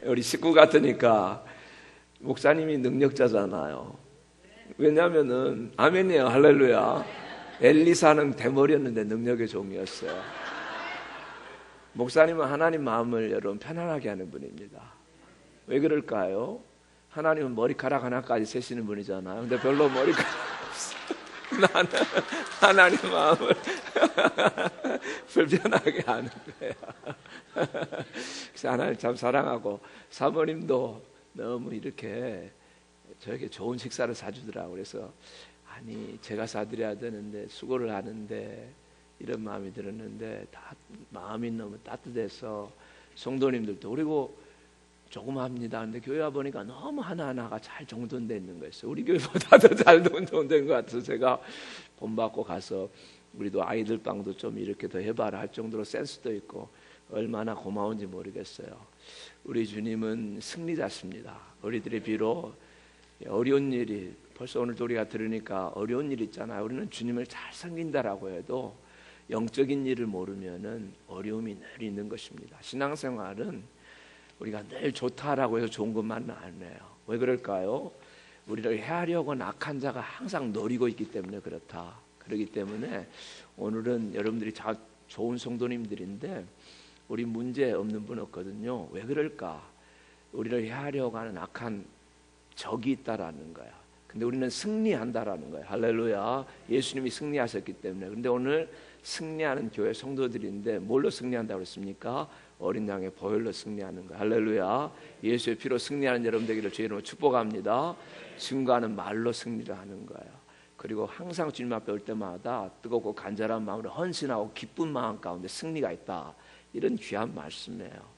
우리 식구 같으니까 목사님이 능력자잖아요. 왜냐하면은 아멘이에요. 할렐루야. 엘리사는 대머리였는데 능력의 종이었어요. 목사님은 하나님 마음을 여러분 편안하게 하는 분입니다. 왜 그럴까요? 하나님은 머리카락 하나까지 세시는 분이잖아요. 근데 별로 머리카락 없어요. 나는 하나님 마음을 불편하게 하는 거예요. 그래서 하나님 참 사랑하고, 사모님도 너무 이렇게 저에게 좋은 식사를 사주더라고요. 그래서 아니 제가 사드려야 되는데 수고를 하는데 이런 마음이 들었는데 다 마음이 너무 따뜻해서 성도님들도, 그리고 조금 합니다. 근데 교회 와 보니까 너무 하나하나가 잘 정돈되어 있는 거였어요. 우리 교회보다 더 잘 정돈된 것 같아서 제가 본받고 가서 우리도 아이들 방도 좀 이렇게 더 해봐라 할 정도로 센스도 있고 얼마나 고마운지 모르겠어요. 우리 주님은 승리자십니다. 우리들이 비록 어려운 일이, 벌써 오늘도 우리가 들으니까 어려운 일 있잖아요. 우리는 주님을 잘 섬긴다라고 해도 영적인 일을 모르면은 어려움이 늘 있는 것입니다. 신앙생활은 우리가 늘 좋다라고 해서 좋은 것만은 아니에요. 왜 그럴까요? 우리를 해하려고 하는 악한 자가 항상 노리고 있기 때문에 그렇다. 그렇기 때문에 오늘은 여러분들이 다 좋은 성도님들인데 우리 문제 없는 분 없거든요. 왜 그럴까? 우리를 해하려고 하는 악한 적이 있다라는 거야. 근데 우리는 승리한다라는 거예요. 할렐루야. 예수님이 승리하셨기 때문에. 근데 오늘 승리하는 교회 성도들인데 뭘로 승리한다고 그랬습니까? 어린 양의 보혈로 승리하는 거예요. 할렐루야. 예수의 피로 승리하는 여러분 되기를 주의 이름으로 축복합니다. 증거하는 말로 승리를 하는 거예요. 그리고 항상 주님 앞에 올 때마다 뜨겁고 간절한 마음으로 헌신하고 기쁜 마음 가운데 승리가 있다. 이런 귀한 말씀이에요.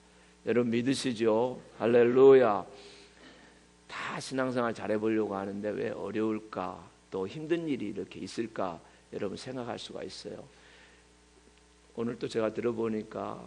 여러분 믿으시죠? 할렐루야. 다 신앙생활 잘해보려고 하는데 왜 어려울까? 또 힘든 일이 이렇게 있을까? 여러분 생각할 수가 있어요. 오늘 또 제가 들어보니까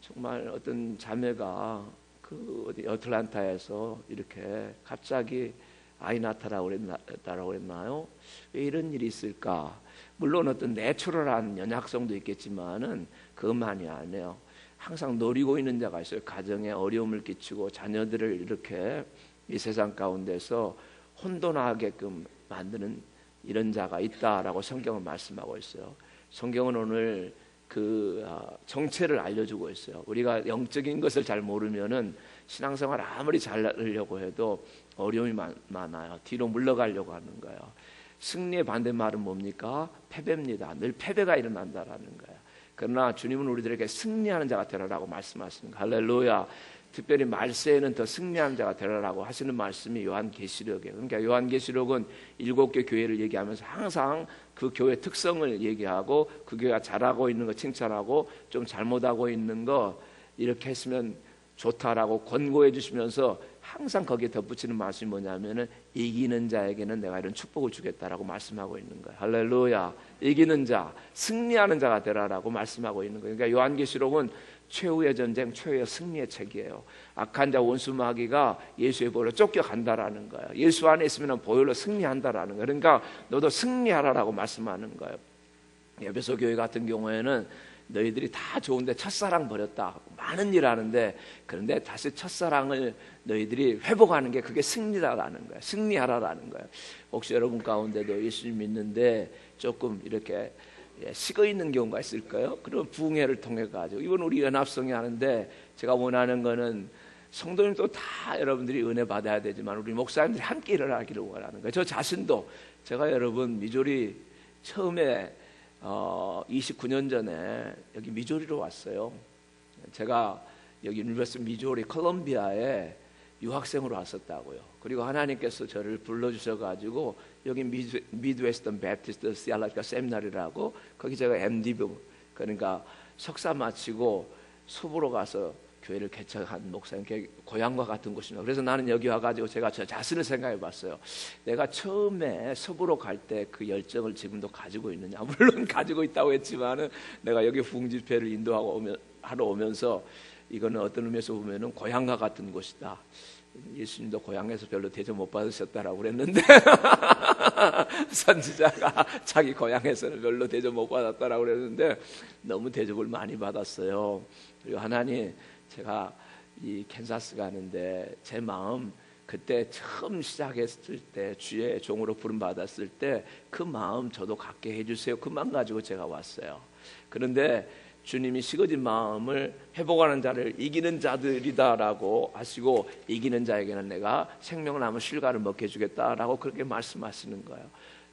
정말 어떤 자매가 그 어디 어틀란타에서 이렇게 갑자기 아이 낳다라고 그랬나요? 왜 이런 일이 있을까? 물론 어떤 내추럴한 연약성도 있겠지만은 그것만이 아니에요. 항상 노리고 있는 자가 있어요. 가정에 어려움을 끼치고 자녀들을 이렇게 이 세상 가운데서 혼돈하게끔 만드는 이런 자가 있다라고 성경은 말씀하고 있어요. 성경은 오늘 그 정체를 알려주고 있어요. 우리가 영적인 것을 잘 모르면은 신앙생활 아무리 잘하려고 해도 어려움이 많아요. 뒤로 물러가려고 하는 거예요. 승리의 반대말은 뭡니까? 패배입니다. 늘 패배가 일어난다라는 거예요. 그러나 주님은 우리들에게 승리하는 자가 되라라고 말씀하시는 거예요. 할렐루야. 특별히 말세에는 더 승리하는 자가 되라라고 하시는 말씀이 요한계시록이에요. 그러니까 요한계시록은 7개 교회를 얘기하면서 항상 그 교회 특성을 얘기하고 그 교회가 잘하고 있는 거 칭찬하고 좀 잘못하고 있는 거 이렇게 했으면 좋다라고 권고해 주시면서 항상 거기에 덧붙이는 말씀이 뭐냐면은 이기는 자에게는 내가 이런 축복을 주겠다라고 말씀하고 있는 거예요. 할렐루야. 이기는 자, 승리하는 자가 되라라고 말씀하고 있는 거예요. 그러니까 요한계시록은 최후의 전쟁, 최후의 승리의 책이에요. 악한 자 원수 마귀가 예수의 보혈로 쫓겨간다라는 거예요. 예수 안에 있으면 보혈로 승리한다라는 거예요. 그러니까 너도 승리하라라고 말씀하는 거예요. 에베소 교회 같은 경우에는 너희들이 다 좋은데 첫사랑 버렸다. 많은 일 하는데 그런데 다시 첫사랑을 너희들이 회복하는 게 그게 승리다라는 거예요. 승리하라라는 거예요. 혹시 여러분 가운데도 예수님 믿는데 조금 이렇게 식어 있는 경우가 있을까요? 그런 부흥회를 통해 가지고 이번 우리 연합성이 하는데 제가 원하는 거는 성도님도 다 여러분들이 은혜 받아야 되지만 우리 목사님들이 함께 일어나기를 원하는 거예요. 저 자신도 제가 여러분 미조리 처음에 29년 전에 여기 미조리로 왔어요. 제가 여기 유니버시티 미조리 콜롬비아에 유학생으로 왔었다고요. 그리고 하나님께서 저를 불러주셔가지고 여기 미드웨스턴 베프티스트 시알라니카 세미나리라고 거기 제가 MD부 그러니까 석사 마치고 수부로 가서 교회를 개척한 목사님 고향과 같은 곳입니다. 그래서 나는 여기 와가지고 제가 저 자신을 생각해 봤어요. 내가 처음에 서부로 갈 때 그 열정을 지금도 가지고 있느냐. 물론 가지고 있다고 했지만은 내가 여기 부흥 집회를 인도하고 하러 오면서 이거는 어떤 의미에서 보면은 고향과 같은 곳이다. 예수님도 고향에서 별로 대접 못 받으셨다라고 그랬는데 선지자가 자기 고향에서는 별로 대접 못 받았다라고 그랬는데 너무 대접을 많이 받았어요. 그리고 하나님 제가 이 캔사스 가는데 제 마음 그때 처음 시작했을 때 주의 종으로 부름 받았을 때 그 마음 저도 갖게 해주세요. 그 마음 가지고 제가 왔어요. 그런데 주님이 식어진 마음을 회복하는 자를 이기는 자들이다라고 하시고 이기는 자에게는 내가 생명을 남은 실과를 먹게 해주겠다라고 그렇게 말씀하시는 거예요.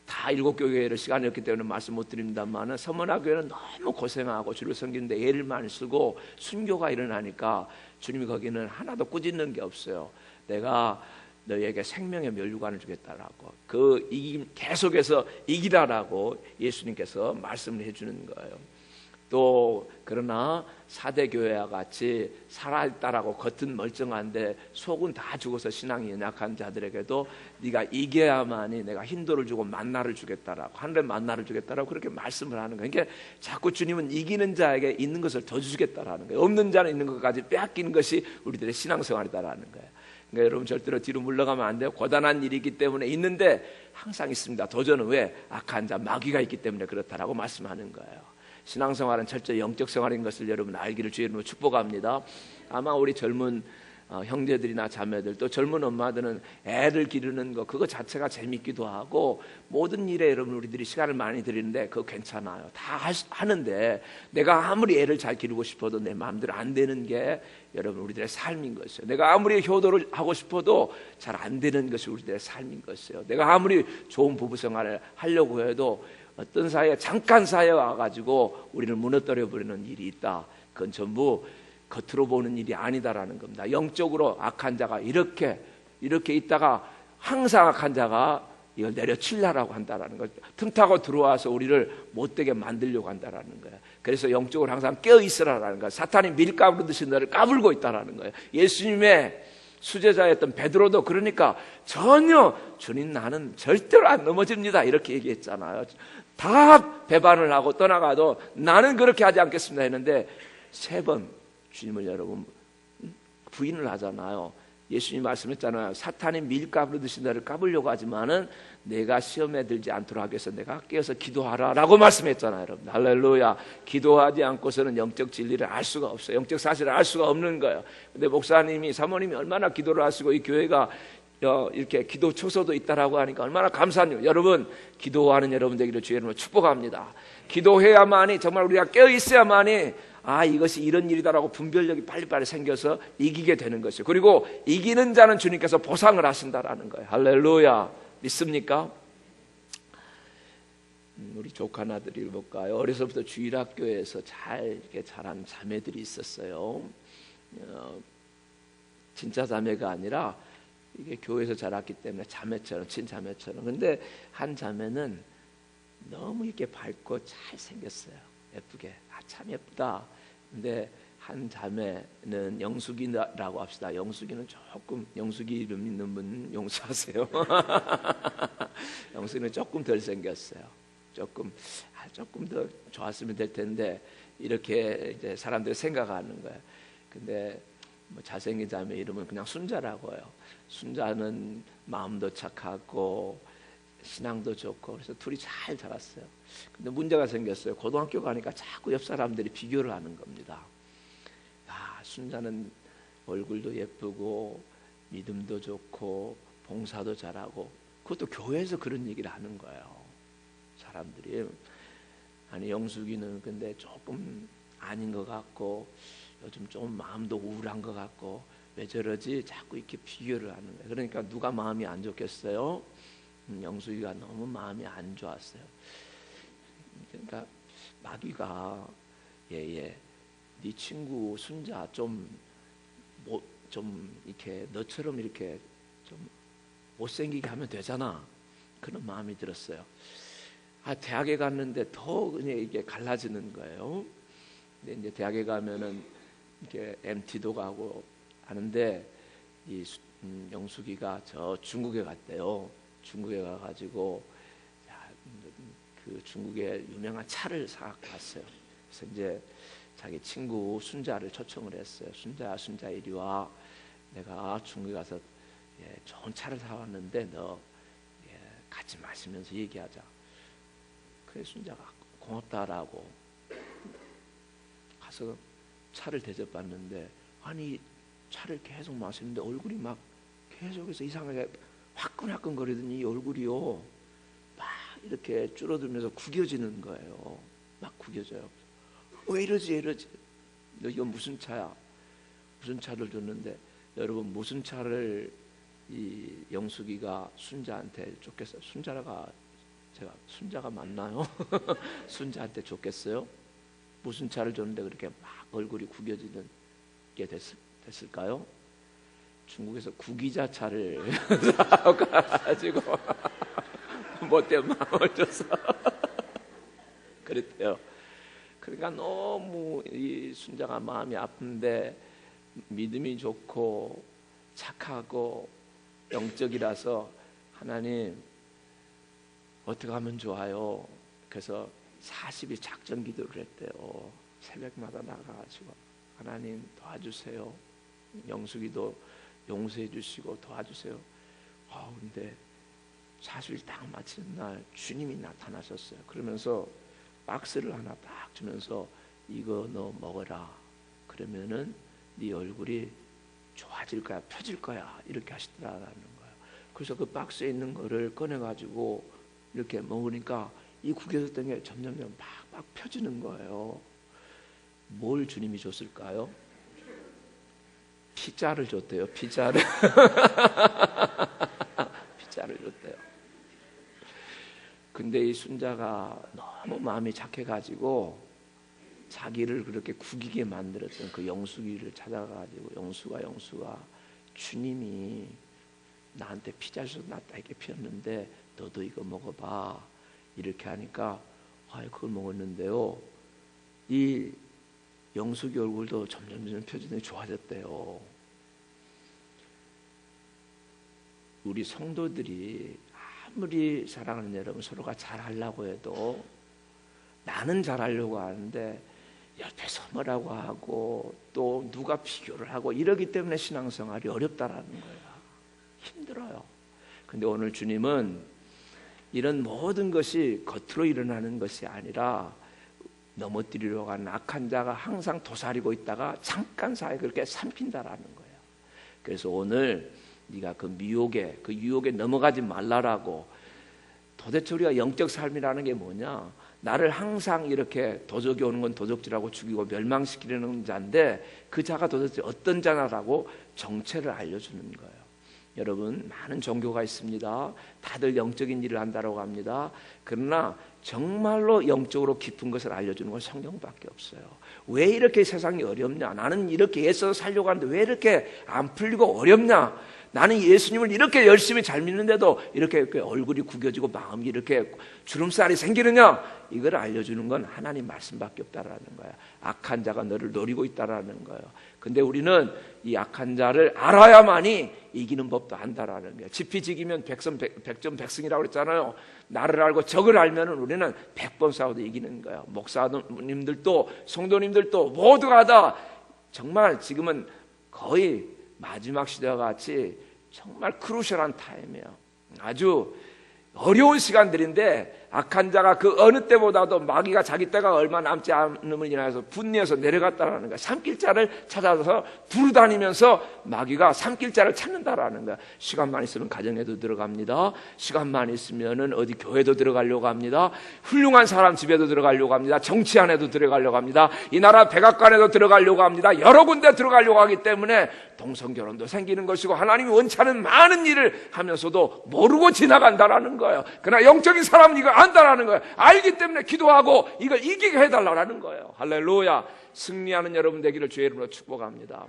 다 일곱 교회를 시간이 없기 때문에 말씀 못 드립니다만은 서머나 교회는 너무 고생하고 주를 섬기는데 애를 많이 쓰고 순교가 일어나니까 주님이 거기는 하나도 꾸짖는 게 없어요. 내가 너희에게 생명의 면류관을 주겠다라고 계속해서 이기라라고 예수님께서 말씀을 해주는 거예요. 또 그러나 사대교회와 같이 살아있다라고 겉은 멀쩡한데 속은 다 죽어서 신앙이 연약한 자들에게도 네가 이겨야만이 내가 힌도를 주고 만나를 주겠다라고 하늘의 만나를 주겠다라고 그렇게 말씀을 하는 거예요. 그러니까 자꾸 주님은 이기는 자에게 있는 것을 더 주겠다라는 거예요. 없는 자는 있는 것까지 빼앗기는 것이 우리들의 신앙생활이다라는 거예요. 그러니까 여러분 절대로 뒤로 물러가면 안 돼요. 고단한 일이기 때문에 있는데 항상 있습니다. 도전은 왜? 악한 자 마귀가 있기 때문에 그렇다라고 말씀하는 거예요. 신앙생활은 철저히 영적 생활인 것을 여러분 알기를 주의 이름으로 축복합니다. 아마 우리 젊은 형제들이나 자매들 또 젊은 엄마들은 애를 기르는 거 그거 자체가 재밌기도 하고 모든 일에 여러분 우리들이 시간을 많이 들이는데 그거 괜찮아요. 다 하는데 내가 아무리 애를 잘 기르고 싶어도 내 마음대로 안 되는 게 여러분 우리들의 삶인 것이에요. 내가 아무리 효도를 하고 싶어도 잘 안 되는 것이 우리들의 삶인 것이에요. 내가 아무리 좋은 부부 생활을 하려고 해도 어떤 사이에 잠깐 사이에 와가지고 우리를 무너뜨려 버리는 일이 있다. 그건 전부 겉으로 보는 일이 아니다라는 겁니다. 영적으로 악한 자가 이렇게 있다가 항상 악한 자가 이걸 내려치려고 한다라는 거죠. 틈타고 들어와서 우리를 못되게 만들려고 한다라는 거예요. 그래서 영적으로 항상 깨어 있으라라는 거예요. 사탄이 밀가부르듯이 너를 까불고 있다라는 거예요. 예수님의 수제자였던 베드로도 그러니까 전혀 주님 나는 절대로 안 넘어집니다 이렇게 얘기했잖아요. 다 배반을 하고 떠나가도 나는 그렇게 하지 않겠습니다 했는데 3번 주님을 여러분 부인을 하잖아요. 예수님 말씀했잖아요. 사탄이 밀가부르듯이 너를 까불려고 하지만은 내가 시험에 들지 않도록 하기 위해서 내가 깨어서 기도하라 라고 말씀했잖아요. 여러분 할렐루야. 기도하지 않고서는 영적 진리를 알 수가 없어요. 영적 사실을 알 수가 없는 거예요. 근데 목사님이 사모님이 얼마나 기도를 하시고 이 교회가 이렇게 기도 초소도 있다라고 하니까 얼마나 감사해요. 여러분 기도하는 여러분 되기를 주의 이름으로 축복합니다. 기도해야만이 정말 우리가 깨어 있어야만이 이것이 이런 일이다라고 분별력이 빨리빨리 생겨서 이기게 되는 것이에요. 그리고 이기는 자는 주님께서 보상을 하신다라는 거예요. 할렐루야. 믿습니까? 우리 조카 나들이를 볼까요? 어려서부터 주일학교에서 잘 이렇게 자란 자매들이 있었어요. 진짜 자매가 아니라 이게 교회에서 자랐기 때문에 자매처럼 친자매처럼. 근데 한 자매는 너무 이렇게 밝고 잘 생겼어요. 예쁘게. 참 예쁘다. 근데 한 자매는 영숙이라고 합시다. 영숙이는 조금 영숙이 이름 있는 분 용서하세요. 영숙이는 조금 덜 생겼어요. 조금 더 좋았으면 될 텐데 이렇게 이제 사람들이 생각하는 거예요. 근데 뭐 잘생긴 자매 이름은 그냥 순자라고 해요. 순자는 마음도 착하고 신앙도 좋고 그래서 둘이 잘 자랐어요. 근데 문제가 생겼어요. 고등학교 가니까 자꾸 옆 사람들이 비교를 하는 겁니다. 순자는 얼굴도 예쁘고 믿음도 좋고 봉사도 잘하고 그것도 교회에서 그런 얘기를 하는 거예요. 사람들이. 아니 영숙이는 근데 조금 아닌 것 같고 요즘 좀 마음도 우울한 것 같고 왜 저러지? 자꾸 이렇게 비교를 하는 거예요. 그러니까 누가 마음이 안 좋겠어요? 영숙이가 너무 마음이 안 좋았어요. 그러니까 마귀가 네 친구 순자 좀 이렇게 너처럼 이렇게 좀 못생기게 하면 되잖아. 그런 마음이 들었어요. 대학에 갔는데 더 그냥 이게 갈라지는 거예요. 근데 이제 대학에 가면은 이렇게 MT도 가고 하는데 이 영숙이가 저 중국에 갔대요. 중국에 가가지고 그 중국의 유명한 차를 사갔어요. 그래서 이제 자기 친구 순자를 초청을 했어요. 순자 이리 와. 내가 중국에 가서 좋은 차를 사왔는데 너 같이 마시면서 얘기하자. 그래 순자가 고맙다라고 가서 차를 대접받는데 아니 차를 계속 마시는데 얼굴이 막 계속해서 이상하게 화끈화끈거리더니 이 얼굴이요 막 이렇게 줄어들면서 구겨지는 거예요. 막 구겨져요. 왜 이러지? 너 이거 무슨 차야? 무슨 차를 줬는데, 여러분 무슨 차를 이 영숙이가 순자한테 줬겠어요? 순자가 맞나요? 순자한테 줬겠어요? 무슨 차를 줬는데 그렇게 막 얼굴이 구겨지는 게 됐을까요? 중국에서 구기자차를 사가지고 못된 마음을 줘서 그랬대요. 그러니까 너무 이 순자가 마음이 아픈데 믿음이 좋고 착하고 영적이라서 하나님 어떻게 하면 좋아요? 그래서 40일 작전 기도를 했대요. 새벽마다 나가가지고 하나님 도와주세요. 영숙이도 용서해 주시고 도와주세요. 근데 40일 딱 마치는 날 주님이 나타나셨어요. 그러면서 박스를 하나 딱 주면서 이거 너 먹어라. 그러면은 네 얼굴이 좋아질 거야, 펴질 거야. 이렇게 하시더라는 거예요. 그래서 그 박스에 있는 거를 꺼내가지고 이렇게 먹으니까 이 구겨졌던 게 점점 막 펴지는 거예요. 뭘 주님이 줬을까요? 피자를 줬대요. 피자를 줬대요. 근데 이 순자가 너무 마음이 착해가지고 자기를 그렇게 구기게 만들었던 그 영숙이를 찾아가지고 영숙아 주님이 나한테 피자 줘서 나 딸기 피웠는데 너도 이거 먹어봐. 이렇게 하니까 그걸 먹었는데요, 이 영숙이 얼굴도 점점 표정이 좋아졌대요. 우리 성도들이 아무리 사랑하는 여러분 서로가 잘하려고 해도 나는 잘하려고 하는데 옆에서 뭐라고 하고 또 누가 비교를 하고 이러기 때문에 신앙생활이 어렵다라는 거야. 힘들어요. 근데 오늘 주님은 이런 모든 것이 겉으로 일어나는 것이 아니라 넘어뜨리려고 하는 악한 자가 항상 도사리고 있다가 잠깐 사이에 그렇게 삼킨다라는 거예요. 그래서 오늘 네가 그 유혹에 넘어가지 말라라고. 도대체 우리가 영적 삶이라는 게 뭐냐? 나를 항상 이렇게 도적이 오는 건 도적질하고 죽이고 멸망시키려는 자인데 그 자가 도대체 어떤 자나라고 정체를 알려주는 거예요. 여러분, 많은 종교가 있습니다. 다들 영적인 일을 한다고 합니다. 그러나 정말로 영적으로 깊은 것을 알려주는 건 성경밖에 없어요. 왜 이렇게 세상이 어렵냐? 나는 이렇게 애써서 살려고 하는데 왜 이렇게 안 풀리고 어렵냐? 나는 예수님을 이렇게 열심히 잘 믿는데도 이렇게 얼굴이 구겨지고 마음이 이렇게 주름살이 생기느냐? 이걸 알려주는 건 하나님 말씀밖에 없다라는 거야. 악한 자가 너를 노리고 있다라는 거예요. 근데 우리는 이 악한 자를 알아야만이 이기는 법도 안다라는 거예요. 지피지기면 백전백승이라고 그랬잖아요. 나를 알고 적을 알면 우리는 100번 싸워도 이기는 거예요. 목사님들도 성도님들도 모두가 다 정말 지금은 거의 마지막 시대와 같이 정말 크루셜한 타임이에요. 아주 어려운 시간들인데 악한 자가 그 어느 때보다도 마귀가 자기 때가 얼마 남지 않음을 인하여서 분리해서 내려갔다라는 거야. 삼킬자를 찾아서 두루다니면서 마귀가 삼킬자를 찾는다라는 거야. 시간만 있으면 가정에도 들어갑니다. 시간만 있으면은 어디 교회도 들어가려고 합니다. 훌륭한 사람 집에도 들어가려고 합니다. 정치 안에도 들어가려고 합니다. 이 나라 백악관에도 들어가려고 합니다. 여러 군데 들어가려고 하기 때문에 동성결혼도 생기는 것이고 하나님이 원치 않은 많은 일을 하면서도 모르고 지나간다라는 거예요. 그러나 영적인 사람은 이거 안다라는 거예요. 알기 때문에 기도하고 이걸 이기게 해달라는 거예요. 할렐루야. 승리하는 여러분 되기를 주의 이름으로 축복합니다.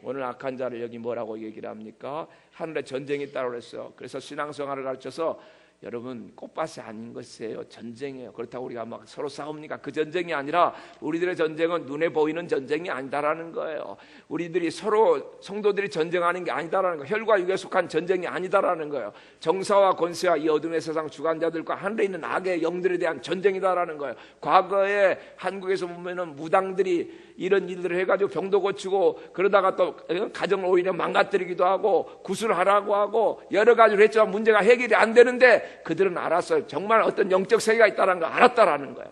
오늘 악한 자를 여기 뭐라고 얘기를 합니까? 하늘에 전쟁이 있다고 그랬어요. 그래서 신앙생활을 가르쳐서 여러분 꽃밭이 아닌 것이에요. 전쟁이에요. 그렇다고 우리가 막 서로 싸웁니까? 그 전쟁이 아니라 우리들의 전쟁은 눈에 보이는 전쟁이 아니다라는 거예요. 우리들이 서로 성도들이 전쟁하는 게 아니다라는 거예요. 혈과 육에 속한 전쟁이 아니다라는 거예요. 정사와 권세와 이 어둠의 세상 주관자들과 하늘에 있는 악의 영들에 대한 전쟁이다라는 거예요. 과거에 한국에서 보면은 무당들이 이런 일들을 해가지고 병도 고치고 그러다가 또 가정을 오히려 망가뜨리기도 하고 구술하라고 하고 여러 가지로 했지만 문제가 해결이 안 되는데 그들은 알았어요. 정말 어떤 영적 세계가 있다는 걸 알았다라는 거예요.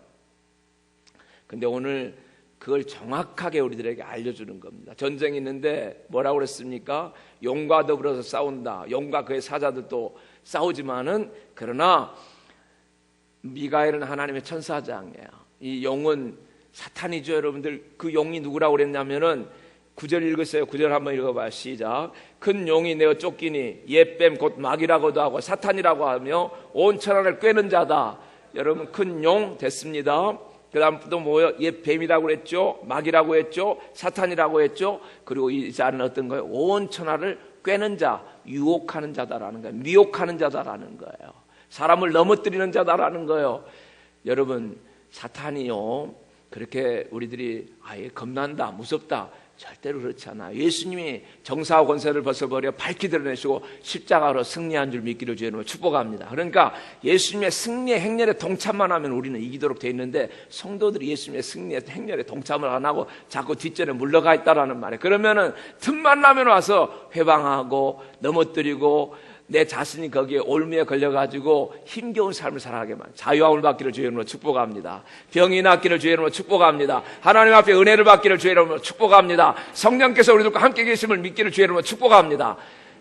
근데 오늘 그걸 정확하게 우리들에게 알려주는 겁니다. 전쟁이 있는데 뭐라고 그랬습니까? 용과 더불어서 싸운다. 용과 그의 사자들도 싸우지만은 그러나 미가엘은 하나님의 천사장이에요. 이 용은 사탄이죠. 여러분들, 그 용이 누구라고 그랬냐면은 9절 읽으세요. 9절 한번 읽어봐요. 시작. 큰 용이 내어 쫓기니 옛뱀 곧 마귀라고도 하고 사탄이라고 하며 온 천하를 꿰는 자다. 여러분, 큰 용 됐습니다. 그 다음 또 뭐예요? 옛뱀이라고 그랬죠. 마귀라고 했죠. 사탄이라고 했죠. 그리고 이 자는 어떤 거예요? 온 천하를 꿰는 자, 유혹하는 자다라는 거예요. 미혹하는 자다라는 거예요. 사람을 넘어뜨리는 자다라는 거예요. 여러분, 사탄이요, 그렇게 우리들이 아예 겁난다, 무섭다, 절대로 그렇지 않아요. 예수님이 정사와 권세를 벗어버려 밝히 드러내시고 십자가로 승리한 줄 믿기를 주의 이름으로 축복합니다. 그러니까 예수님의 승리의 행렬에 동참만 하면 우리는 이기도록 돼 있는데, 성도들이 예수님의 승리의 행렬에 동참을 안 하고 자꾸 뒷전에 물러가 있다라는 말이에요. 그러면은 틈만 나면 와서 회방하고 넘어뜨리고 내 자신이 거기에 올무에 걸려가지고 힘겨운 삶을 살아가게만, 자유함을 받기를 주의 이름으로 축복합니다. 병이 낫기를 주의 이름으로 축복합니다. 하나님 앞에 은혜를 받기를 주의 이름으로 축복합니다. 성령께서 우리들과 함께 계심을 믿기를 주의 이름으로 축복합니다.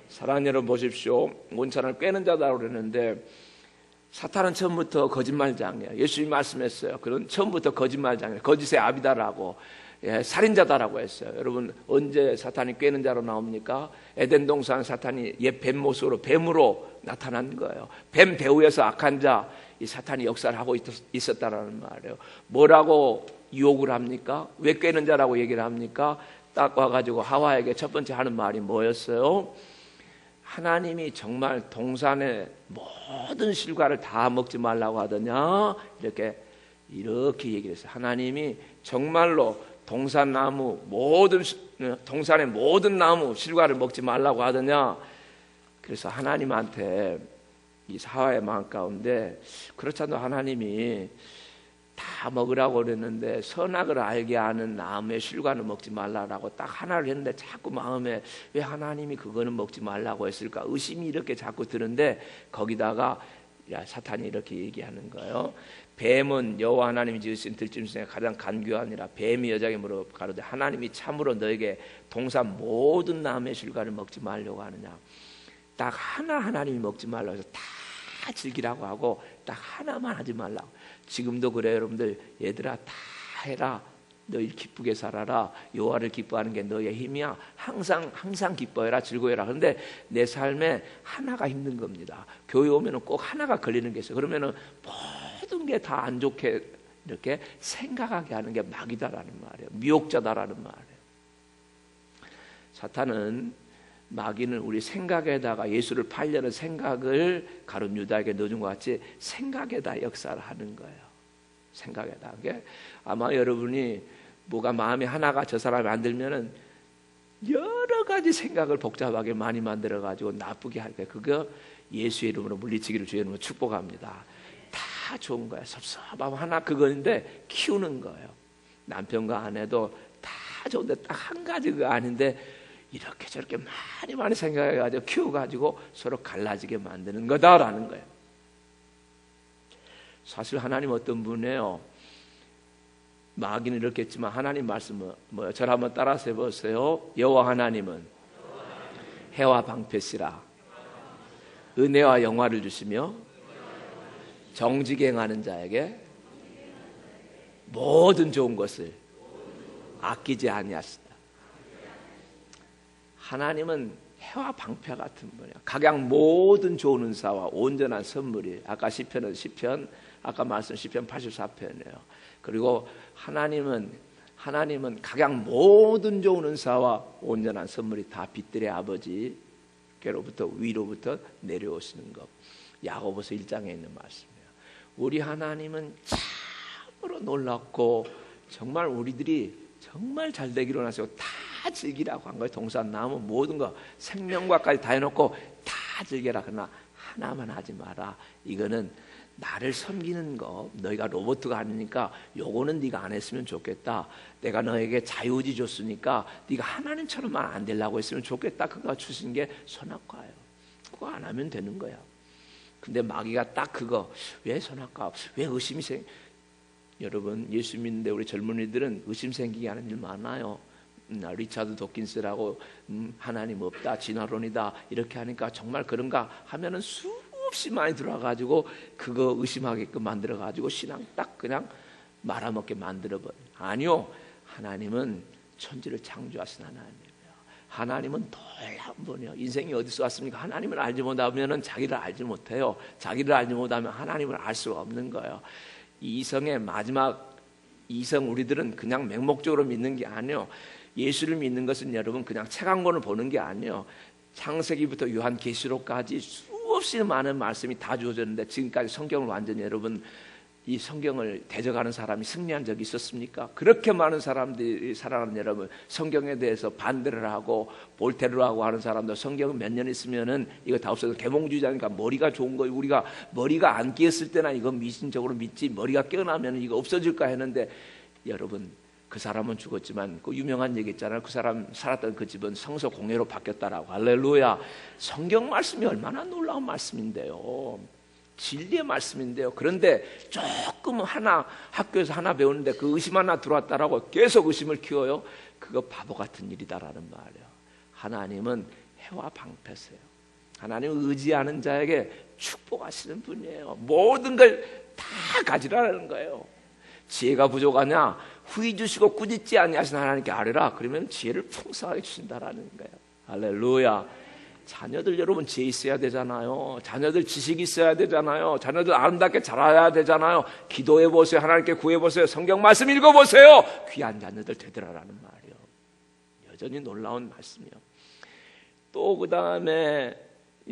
사랑하는 여러분, 보십시오. 온천을 꿰는 자다라고 그랬는데 사탄은 처음부터 거짓말장이에요. 예수님이 말씀했어요. 그런 처음부터 거짓말장이에요. 거짓의 아비다라고, 살인자다라고 했어요. 여러분, 언제 사탄이 꿰는 자로 나옵니까? 에덴 동산 사탄이 옛 뱀 모습으로, 뱀으로 나타난 거예요. 뱀 배후에서 악한 자, 이 사탄이 역사를 하고 있었다라는 말이에요. 뭐라고 유혹을 합니까? 왜 꿰는 자라고 얘기를 합니까? 딱 와가지고 하와에게 첫 번째 하는 말이 뭐였어요? 하나님이 정말 동산의 모든 실과를 다 먹지 말라고 하더냐? 이렇게 얘기를 했어요. 하나님이 정말로 동산의 모든 나무 실과를 먹지 말라고 하더냐. 그래서 하나님한테 이 하와의 마음 가운데, 그렇잖아요. 하나님이 다 먹으라고 그랬는데 선악을 알게 하는 나무의 실과는 먹지 말라고 딱 하나를 했는데 자꾸 마음에 왜 하나님이 그거는 먹지 말라고 했을까 의심이 이렇게 자꾸 드는데, 거기다가 사탄이 이렇게 얘기하는 거예요. 뱀은 여호와 하나님이 지으신 들짐승 중에 가장 간교하니라. 뱀이 여자에게 물어 가로되 하나님이 참으로 너에게 동산 모든 나무의 실과를 먹지 말려고 하느냐. 딱 하나 하나님이 먹지 말라고 해서 다 즐기라고 하고 딱 하나만 하지 말라고. 지금도 그래요. 여러분들, 얘들아 다 해라. 너희 기쁘게 살아라. 여호와를 기뻐하는 게 너의 힘이야. 항상 기뻐해라, 즐거워해라. 그런데 내 삶에 하나가 힘든 겁니다. 교회 오면은 꼭 하나가 걸리는 게 있어요. 그러면은 모든 게 다 안 좋게 이렇게 생각하게 하는 게 마귀다라는 말이에요. 미혹자다라는 말이에요. 사탄은, 마귀는 우리 생각에다가 예수를 팔려는 생각을 가룟 유다에게 넣어준 것 같이 생각에다 역사를 하는 거예요. 생각에다. 아마 여러분이 뭐가 마음이 하나가 저 사람이 안 들면은 여러 가지 생각을 복잡하게 많이 만들어가지고 나쁘게 할 거예요. 그거 예수의 이름으로 물리치기를 주의 이름으로 축복합니다. 다 좋은 거예요. 섭섭하면 하나 그거인데 키우는 거예요. 남편과 아내도 다 좋은데 딱 한 가지 그거 아닌데 이렇게 저렇게 많이 생각해가지고 키워가지고 서로 갈라지게 만드는 거다라는 거예요. 사실 하나님 어떤 분이에요? 마귀는 이렇게 했지만 하나님 말씀은 뭐예요? 저를 한번 따라서 해보세요. 여호와 하나님은 해와 방패시라. 은혜와 영화를 주시며 정직히 행하는 자에게 모든 좋은 것을 아끼지 아니하시다. 하나님은 해와 방패 같은 분이야. 각양 모든 좋은 은사와 온전한 선물이, 아까 시편은 아까 말씀 시편 84편이에요. 그리고 하나님은 각양 모든 좋은 은사와 온전한 선물이 다 빛들의 아버지께로부터 위로부터 내려오시는 것. 야고보서 1장에 있는 말씀이에요. 우리 하나님은 참으로 놀랍고 정말 우리들이 정말 잘 되기로 하시고 다 즐기라고 한 거예요. 동산, 나무 모든 거 생명과까지 다 해놓고 다 즐겨라. 그러나 하나만 하지 마라. 이거는 나를 섬기는 거, 너희가 로봇가 아니니까 요거는 네가 안 했으면 좋겠다. 내가 너에게 자유의지 줬으니까 네가 하나님처럼만 안 되려고 했으면 좋겠다. 그거 주신 게 선악과예요. 그거 안 하면 되는 거야. 근데 마귀가 딱 그거, 왜 선악과, 왜 의심이 여러분, 예수 믿는데 우리 젊은이들은 의심 생기게 하는 일 많아요. 리차드 도킨스라고 하나님 없다, 진화론이다 이렇게 하니까 정말 그런가 하면은 수없이 많이 들어와가지고 그거 의심하게끔 만들어가지고 신앙 딱 그냥 말아먹게 만들어버려. 아니요, 하나님은 천지를 창조하신 하나님이에요. 하나님은 놀라운 분이요. 인생이 어디서 왔습니까? 하나님을 알지 못하면 자기를 알지 못해요. 자기를 알지 못하면 하나님을 알 수가 없는 거예요. 이 이성의 마지막 이성, 우리들은 그냥 맹목적으로 믿는 게 아니에요. 예수를 믿는 것은 여러분 그냥 책 한 권을 보는 게 아니에요. 창세기부터 요한계시록까지 수없이 많은 말씀이 다 주어졌는데 지금까지 성경을 완전히 여러분 이 성경을 대적하는 사람이 승리한 적이 있었습니까? 그렇게 많은 사람들이 살아가는 여러분, 성경에 대해서 반대를 하고 볼테르를 하고 하는 사람들, 성경은 몇 년 있으면은 이거 다 없어서 계몽주의자니까 머리가 좋은 거예요. 우리가 머리가 안 끼었을 때나 이거 미신적으로 믿지, 머리가 깨어나면 이거 없어질까 했는데, 여러분 그 사람은 죽었지만 그 유명한 얘기 있잖아요. 그 사람 살았던 그 집은 성서 공회로 바뀌었다라고. 할렐루야. 성경 말씀이 얼마나 놀라운 말씀인데요. 진리의 말씀인데요. 그런데 조금 하나 학교에서 하나 배우는데 그 의심 하나 들어왔다라고 계속 의심을 키워요. 그거 바보 같은 일이다라는 말이에요. 하나님은 해와 방패세요. 하나님은 의지하는 자에게 축복하시는 분이에요. 모든 걸 다 가지라는 거예요. 지혜가 부족하냐? 후히 주시고 꾸짖지 아니하신 하나님께 아뢰라. 그러면 지혜를 풍성하게 주신다라는 거예요. 할렐루야. 자녀들 여러분 지혜 있어야 되잖아요. 자녀들 지식이 있어야 되잖아요. 자녀들 아름답게 자라야 되잖아요. 기도해 보세요. 하나님께 구해 보세요. 성경 말씀 읽어 보세요. 귀한 자녀들 되더라라는 말이요. 여전히 놀라운 말씀이요. 또 그 다음에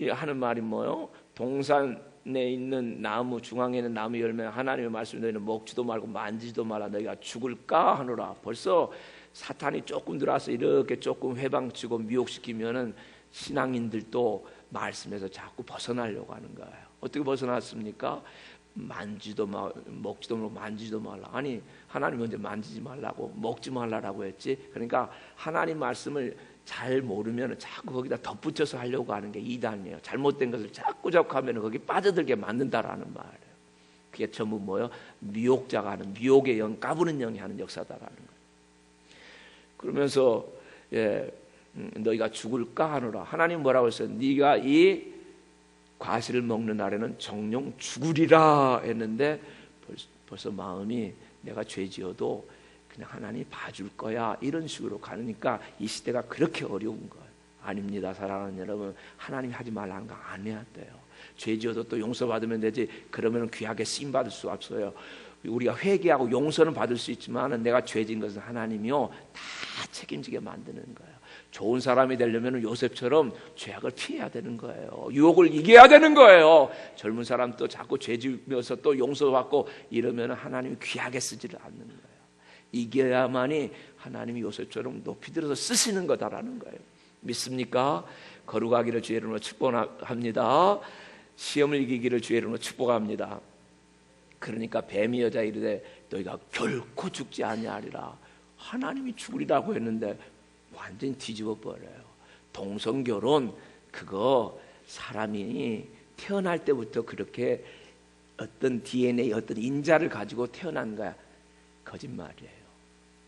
하는 말이 뭐요? 동산에 있는 나무, 중앙에 있는 나무 열매, 하나님의 말씀이 너희는 먹지도 말고 만지지도 말라. 너희가 죽을까 하노라. 벌써 사탄이 조금 들어와서 이렇게 조금 회방치고 미혹시키면은 신앙인들도 말씀에서 자꾸 벗어나려고 하는 거예요. 어떻게 벗어났습니까? 만지도 마, 먹지도 말고 만지지도 말라. 아니, 하나님 언제 만지지 말라고 먹지 말라라고 했지? 그러니까 하나님 말씀을 잘 모르면 자꾸 거기다 덧붙여서 하려고 하는 게 이단이에요. 잘못된 것을 자꾸 하면 거기 빠져들게 만든다라는 말이에요. 그게 전부 뭐예요? 미혹자가 하는, 미혹의 영, 까부는 영이 하는 역사다라는 거예요. 그러면서 너희가 죽을까 하노라. 하나님 뭐라고 했어요? 네가 이 과실을 먹는 날에는 정령 죽으리라 했는데 벌써 마음이 내가 죄 지어도 그냥 하나님이 봐줄 거야 이런 식으로 가니까 이 시대가 그렇게 어려운 거예요. 아닙니다. 사랑하는 여러분, 하나님이 하지 말라는 거 안 해야 돼요. 죄 지어도 또 용서받으면 되지. 그러면 귀하게 쓰임받을 수 없어요. 우리가 회개하고 용서는 받을 수 있지만 내가 죄 지은 것은 하나님이요 다 책임지게 만드는 거예요. 좋은 사람이 되려면 요셉처럼 죄악을 피해야 되는 거예요. 유혹을 이겨야 되는 거예요. 젊은 사람 또 자꾸 죄 지으면서 또 용서받고 이러면 하나님이 귀하게 쓰지를 않는 거예요. 이겨야만이 하나님이 요셉처럼 높이 들어서 쓰시는 거다라는 거예요. 믿습니까? 거룩하기를 주의 이름으로 축복합니다. 시험을 이기기를 주의 이름으로 축복합니다. 그러니까 뱀이 여자 이르되 너희가 결코 죽지 아니하리라. 하나님이 죽으리라고 했는데 완전히 뒤집어 버려요. 동성결혼 그거 사람이 태어날 때부터 그렇게 어떤 DNA, 어떤 인자를 가지고 태어난 거야. 거짓말이에요.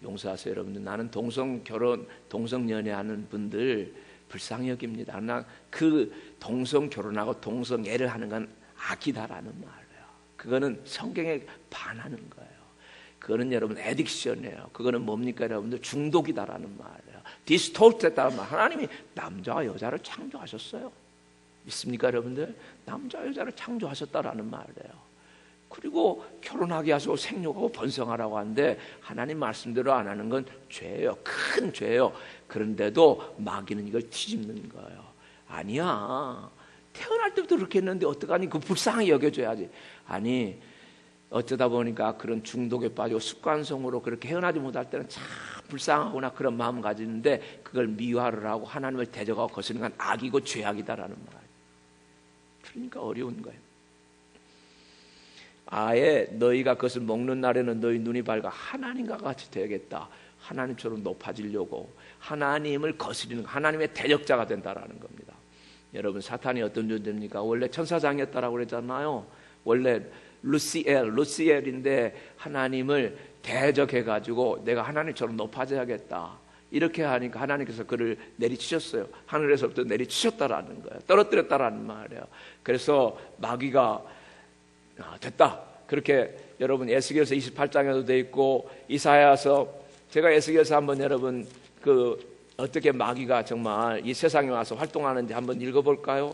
용서하세요 여러분들. 나는 동성결혼, 동성연애하는 분들 불쌍히 여깁니다. 나 그 동성결혼하고 동성애를 하는 건 악이다라는 말이에요. 그거는 성경에 반하는 거예요. 그거는 여러분 애딕션이에요. 그거는 뭡니까 여러분들? 중독이다라는 말이에요. 디스토트했다는 말. 하나님이 남자와 여자를 창조하셨어요. 믿습니까 여러분들? 남자와 여자를 창조하셨다라는 말이에요. 그리고 결혼하게 하시고 생육하고 번성하라고 하는데 하나님 말씀대로 안 하는 건 죄예요. 큰 죄예요. 그런데도 마귀는 이걸 뒤집는 거예요. 아니야. 태어날 때부터 그렇게 했는데 어떡하니? 그 불쌍히 여겨줘야지. 아니, 어쩌다 보니까 그런 중독에 빠지고 습관성으로 그렇게 헤어나지 못할 때는 참 불쌍하구나 그런 마음 가지는데 그걸 미화를 하고 하나님을 대적하고 거스르는 건 악이고 죄악이다라는 말. 그러니까 어려운 거예요. 아예 너희가 그것을 먹는 날에는 너희 눈이 밝아 하나님과 같이 되겠다. 하나님처럼 높아지려고 하나님을 거스리는, 하나님의 대적자가 된다라는 겁니다. 여러분, 사탄이 어떤 존재입니까? 원래 천사장이었다라고 그랬잖아요. 원래 루시엘인데 하나님을 대적해가지고 내가 하나님처럼 높아져야겠다. 이렇게 하니까 하나님께서 그를 내리치셨어요. 하늘에서부터 내리치셨다라는 거예요. 떨어뜨렸다라는 말이에요. 그래서 마귀가 됐다. 그렇게 여러분 에스겔서 28장에도 돼 있고 이사야서, 제가 에스겔서 한번 여러분 어떻게 마귀가 정말 이 세상에 와서 활동하는지 한번 읽어볼까요?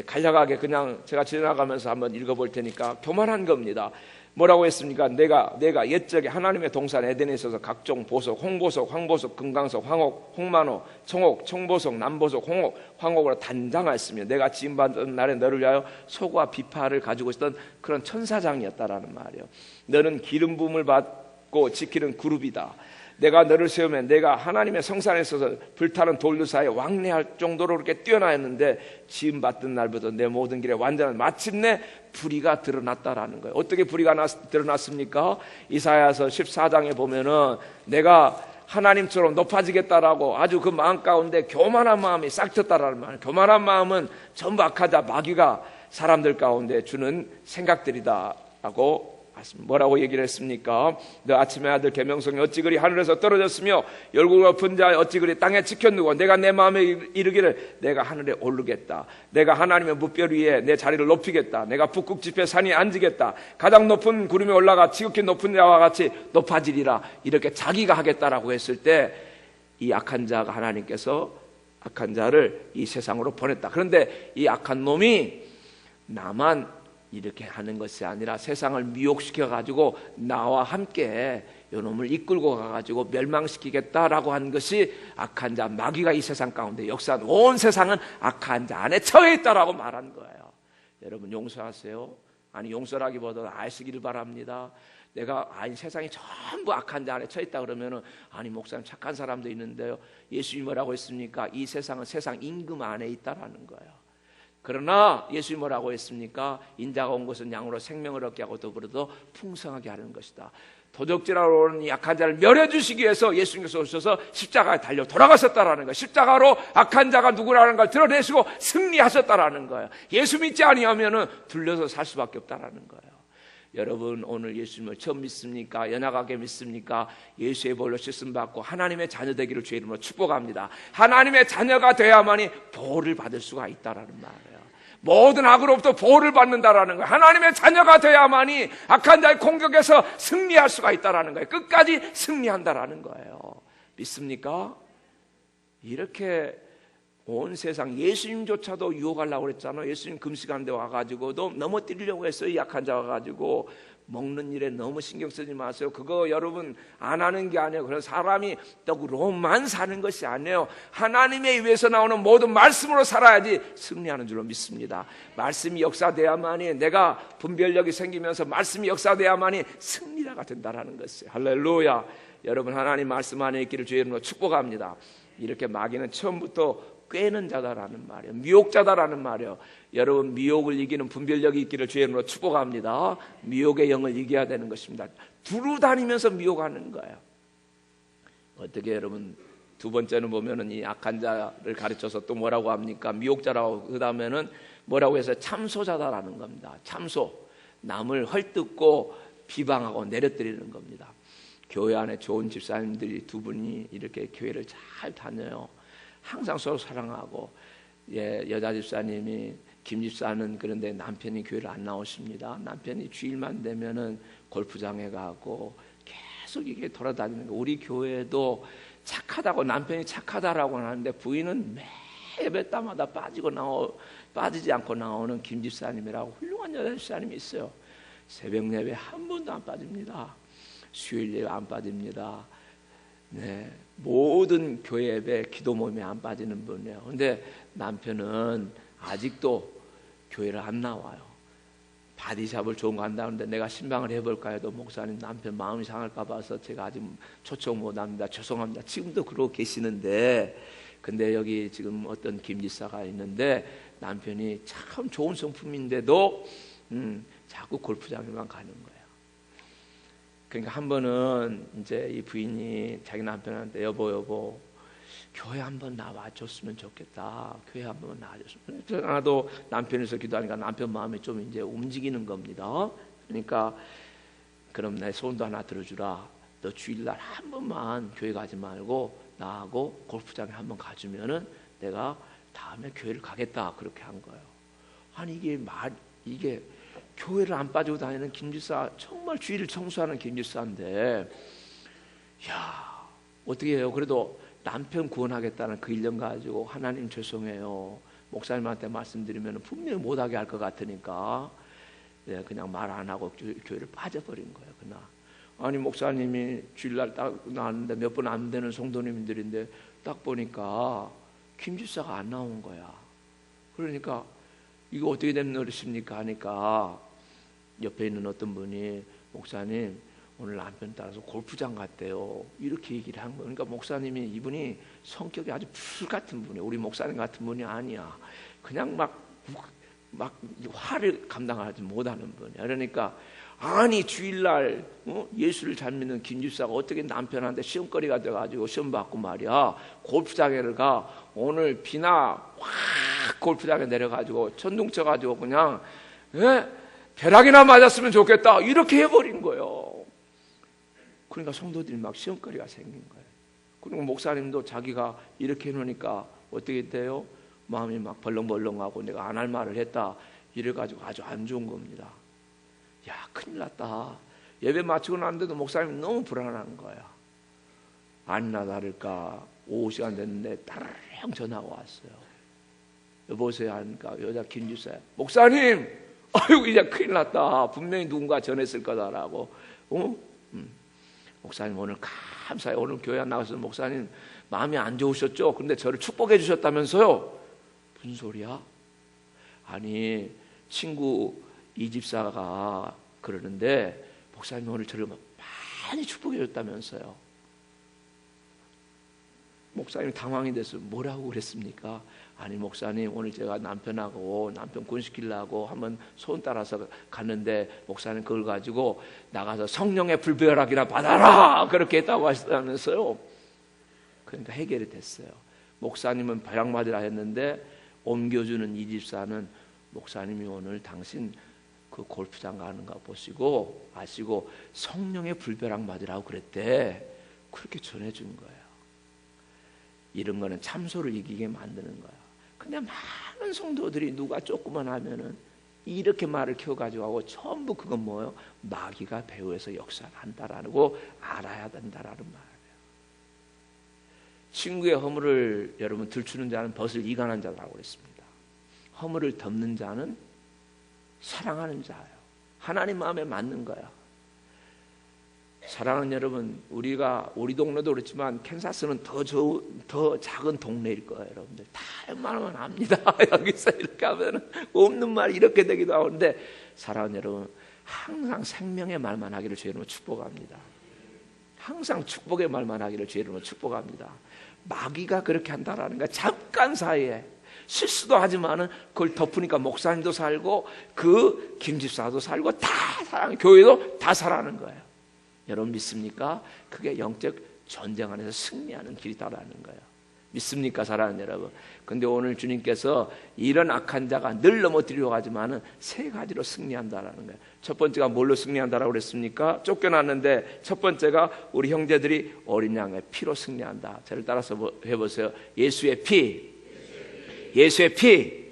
간략하게 그냥 제가 지나가면서 한번 읽어볼 테니까 교만한 겁니다. 뭐라고 했습니까? 내가 옛적에 하나님의 동산 에덴에 있어서 각종 보석, 홍보석, 황보석, 금강석, 황옥, 홍만호, 청옥, 청보석, 남보석, 홍옥, 황옥으로 단장하였으며 내가 지음받은 날에 너를 위하여 소과 비파를 가지고 있었던 그런 천사장이었다라는 말이에요. 너는 기름 부음을 받고 지키는 그룹이다. 내가 너를 세우면 내가 하나님의 성산에 있어서 불타는 돌들 사이에 왕래할 정도로 그렇게 뛰어나였는데 지음 받던 날부터 내 모든 길에 완전한 마침내 불의가 드러났다라는 거예요. 어떻게 불의가 드러났습니까? 이사야서 14장에 보면은 내가 하나님처럼 높아지겠다라고 아주 그 마음 가운데 교만한 마음이 싹 텄다라는 말이에요. 교만한 마음은 전부 악하다. 마귀가 사람들 가운데 주는 생각들이다라고 뭐라고 얘기를 했습니까? 너 아침의 아들 계명성이 어찌 그리 하늘에서 떨어졌으며 열국과 분자 어찌 그리 땅에 지켰누고 내가 내 마음에 이르기를 내가 하늘에 오르겠다. 내가 하나님의 무별 위에 내 자리를 높이겠다. 내가 북극 지폐 산에 앉으겠다. 가장 높은 구름에 올라가 지극히 높은 자와 같이 높아지리라. 이렇게 자기가 하겠다라고 했을 때 이 악한 자가 하나님께서 악한 자를 이 세상으로 보냈다. 그런데 이 악한 놈이 나만 이렇게 하는 것이 아니라 세상을 미혹시켜 가지고 나와 함께 이놈을 이끌고 가가지고 멸망시키겠다라고 한 것이 악한 자 마귀가 이 세상 가운데 역사한 온 세상은 악한 자 안에 처해 있다라고 말한 거예요. 여러분 용서하세요. 아니 용서라기보다 아시기를 바랍니다. 내가 세상이 전부 악한 자 안에 처해 있다 그러면은 아니 목사님 착한 사람도 있는데요. 예수님이 뭐라고 했습니까? 이 세상은 세상 임금 안에 있다라는 거예요. 그러나 예수님이 뭐라고 했습니까? 인자가 온 것은 양으로 생명을 얻게 하고 더불어도 풍성하게 하는 것이다. 도적질하러 오는 약한 자를 멸해주시기 위해서 예수님께서 오셔서 십자가에 달려 돌아가셨다라는 거예요. 십자가로 악한 자가 누구라는 걸 드러내시고 승리하셨다라는 거예요. 예수 믿지 아니하면은 둘러서 살 수밖에 없다라는 거예요. 여러분 오늘 예수님을 처음 믿습니까? 연약하게 믿습니까? 예수의 볼로 씻음 받고 하나님의 자녀 되기를 주의 이름으로 축복합니다. 하나님의 자녀가 돼야만이 보호를 받을 수가 있다라는 말이에요. 모든 악으로부터 보호를 받는다라는 거예요. 하나님의 자녀가 돼야만이 악한 자의 공격에서 승리할 수가 있다라는 거예요. 끝까지 승리한다라는 거예요. 믿습니까? 이렇게 온 세상 예수님조차도 유혹하려고 그랬잖아요. 예수님 금식하는데 와가지고도 넘어뜨리려고 했어요. 이 약한 자 와가지고 먹는 일에 너무 신경 쓰지 마세요. 그거 여러분 안 하는 게 아니에요. 그런 사람이 떡으로만 사는 것이 아니에요. 하나님의 입에서 나오는 모든 말씀으로 살아야지 승리하는 줄로 믿습니다. 말씀이 역사돼야만이 내가 분별력이 생기면서 말씀이 역사돼야만이 승리자가 된다는 것이에요. 할렐루야. 여러분 하나님 말씀 안에 있기를 주의 이름으로 축복합니다. 이렇게 마귀는 처음부터 꿰는 자다라는 말이에요. 미혹자다라는 말이에요. 여러분 미혹을 이기는 분별력이 있기를 주의 이름으로 축복합니다. 미혹의 영을 이겨야 되는 것입니다. 두루 다니면서 미혹하는 거예요. 어떻게 여러분 두 번째는 보면은 이 악한 자를 가르쳐서 또 뭐라고 합니까? 미혹자라고 그 다음에는 뭐라고 해서 참소자다라는 겁니다. 참소 남을 헐뜯고 비방하고 내려뜨리는 겁니다. 교회 안에 좋은 집사님들이 두 분이 이렇게 교회를 잘 다녀요. 항상 서로 사랑하고 여자 집사님이 김 집사는 그런데 남편이 교회를 안 나오십니다. 남편이 주일만 되면은 골프장에 가고 계속 이게 돌아다니는 거. 우리 교회도 착하다고 남편이 착하다라고 하는데 부인은 매 예배 때마다 빠지지 않고 나오는 김 집사님이라고 훌륭한 여자 집사님이 있어요. 새벽 예배 한 번도 안 빠집니다. 수요일 예배 안 빠집니다. 네, 모든 교회 예배 기도 모임에 안 빠지는 분이에요. 근데 남편은 아직도 교회를 안 나와요. 바디샵을 좋은 거 한다는데 내가 신방을 해볼까 해도 목사님 남편 마음이 상할까 봐서 제가 아직 초청 못합니다. 죄송합니다. 지금도 그러고 계시는데 근데 여기 지금 어떤 김지사가 있는데 남편이 참 좋은 성품인데도 자꾸 골프장에만 가는 거예요. 그러니까 한 번은 이제 이 부인이 자기 남편한테 여보 교회 한번 나와줬으면 좋겠다. 교회 한번 나와줬으면. 나도 남편에서 기도하니까 남편 마음이 좀 이제 움직이는 겁니다. 그러니까 그럼 내 소원도 하나 들어주라. 너 주일날 한 번만 교회 가지 말고 나하고 골프장에 한번 가주면은 내가 다음에 교회를 가겠다. 그렇게 한 거예요. 아니 이게 교회를 안 빠지고 다니는 김집사, 정말 주일을 청소하는 김집사인데, 야 어떻게 해요? 그래도 남편 구원하겠다는 그 일념 가지고 하나님 죄송해요. 목사님한테 말씀드리면 분명히 못하게 할 것 같으니까 그냥 말 안 하고 교회를 빠져버린 거예요. 그날. 아니 목사님이 주일날 딱 나왔는데 몇 번 안 되는 성도님들인데 딱 보니까 김집사가 안 나온 거야. 그러니까 이거 어떻게 된 노릇입니까 하니까 옆에 있는 어떤 분이 목사님 오늘 남편 따라서 골프장 갔대요. 이렇게 얘기를 한 거예요. 그러니까 목사님이, 이분이 성격이 아주 불 같은 분이에요. 우리 목사님 같은 분이 아니야. 그냥 막 화를 감당하지 못하는 분이야. 그러니까 아니 주일날 예수를 잘 믿는 김집사가 어떻게 남편한테 시험거리가 돼가지고 시험 받고 말이야 골프장에를 가. 오늘 비나 확 골프장에 내려가지고 천둥 쳐가지고 그냥 벼락이나 맞았으면 좋겠다 이렇게 해버린 거예요. 그러니까 성도들이 막 시험거리가 생긴 거예요. 그리고 목사님도 자기가 이렇게 해놓으니까 어떻게 돼요? 마음이 막 벌렁벌렁하고 내가 안 할 말을 했다 이래가지고 아주 안 좋은 겁니다. 야 큰일 났다. 예배 마치고 났는데도 목사님이 너무 불안한 거야. 아니나 다를까 오후 시간 됐는데 따르릉 전화가 왔어요. 여보세요 하니까 여자 김집사야. 목사님 아이고 이제 큰일 났다. 분명히 누군가 전했을 거다라고. 목사님 오늘 감사해. 오늘 교회 안 나가서 목사님 마음이 안 좋으셨죠? 근데 저를 축복해 주셨다면서요? 무슨 소리야? 아니 친구 이 집사가 그러는데 목사님 오늘 저를 많이 축복해 줬다면서요. 목사님 당황이 돼서 뭐라고 그랬습니까? 아니 목사님 오늘 제가 남편하고 남편 군시키려고 한번 손 따라서 갔는데 목사님 그걸 가지고 나가서 성령의 불벼락이나 받아라 그렇게 했다고 하시다면서요. 그러니까 해결이 됐어요. 목사님은 벼락 맞으라 했는데 옮겨주는 이 집사는 목사님이 오늘 당신 그 골프장 가는 거 보시고 아시고 성령의 불벼락 맞으라고 그랬대. 그렇게 전해준 거예요. 이런 거는 참소를 이기게 만드는 거야. 근데 많은 성도들이 누가 조금만 하면은 이렇게 말을 키워가지고 하고 전부 그건 뭐예요? 마귀가 배후에서 역사한다라는 거 알아야 된다라는 말이에요. 친구의 허물을 여러분 들추는 자는 벗을 이간한 자라고 그랬습니다. 허물을 덮는 자는 사랑하는 자예요. 하나님 마음에 맞는 거야. 사랑하는 여러분, 우리 동네도 그렇지만 캔사스는 더 작은 동네일 거예요. 여러분들 다 웬만하면 압니다. 여기서 이렇게 하면 없는 말 이렇게 되기도 하는데 사랑하는 여러분, 항상 생명의 말만 하기를 주의 이름으로 축복합니다. 항상 축복의 말만 하기를 주의 이름으로 축복합니다. 마귀가 그렇게 한다라는 거야. 잠깐 사이에 실수도 하지만은 그걸 덮으니까 목사님도 살고 그 김집사도 살고 다 사랑, 교회도 다 살아나는 거예요. 여러분 믿습니까? 그게 영적 전쟁 안에서 승리하는 길이다라는 거예요. 믿습니까 사랑하는 여러분? 근데 오늘 주님께서 이런 악한 자가 늘 넘어뜨리려고 하지만은 세 가지로 승리한다라는 거예요. 첫 번째가 뭘로 승리한다라고 그랬습니까? 쫓겨났는데 첫 번째가 우리 형제들이 어린 양의 피로 승리한다. 저를 따라서 해보세요. 예수의 피, 예수의 피,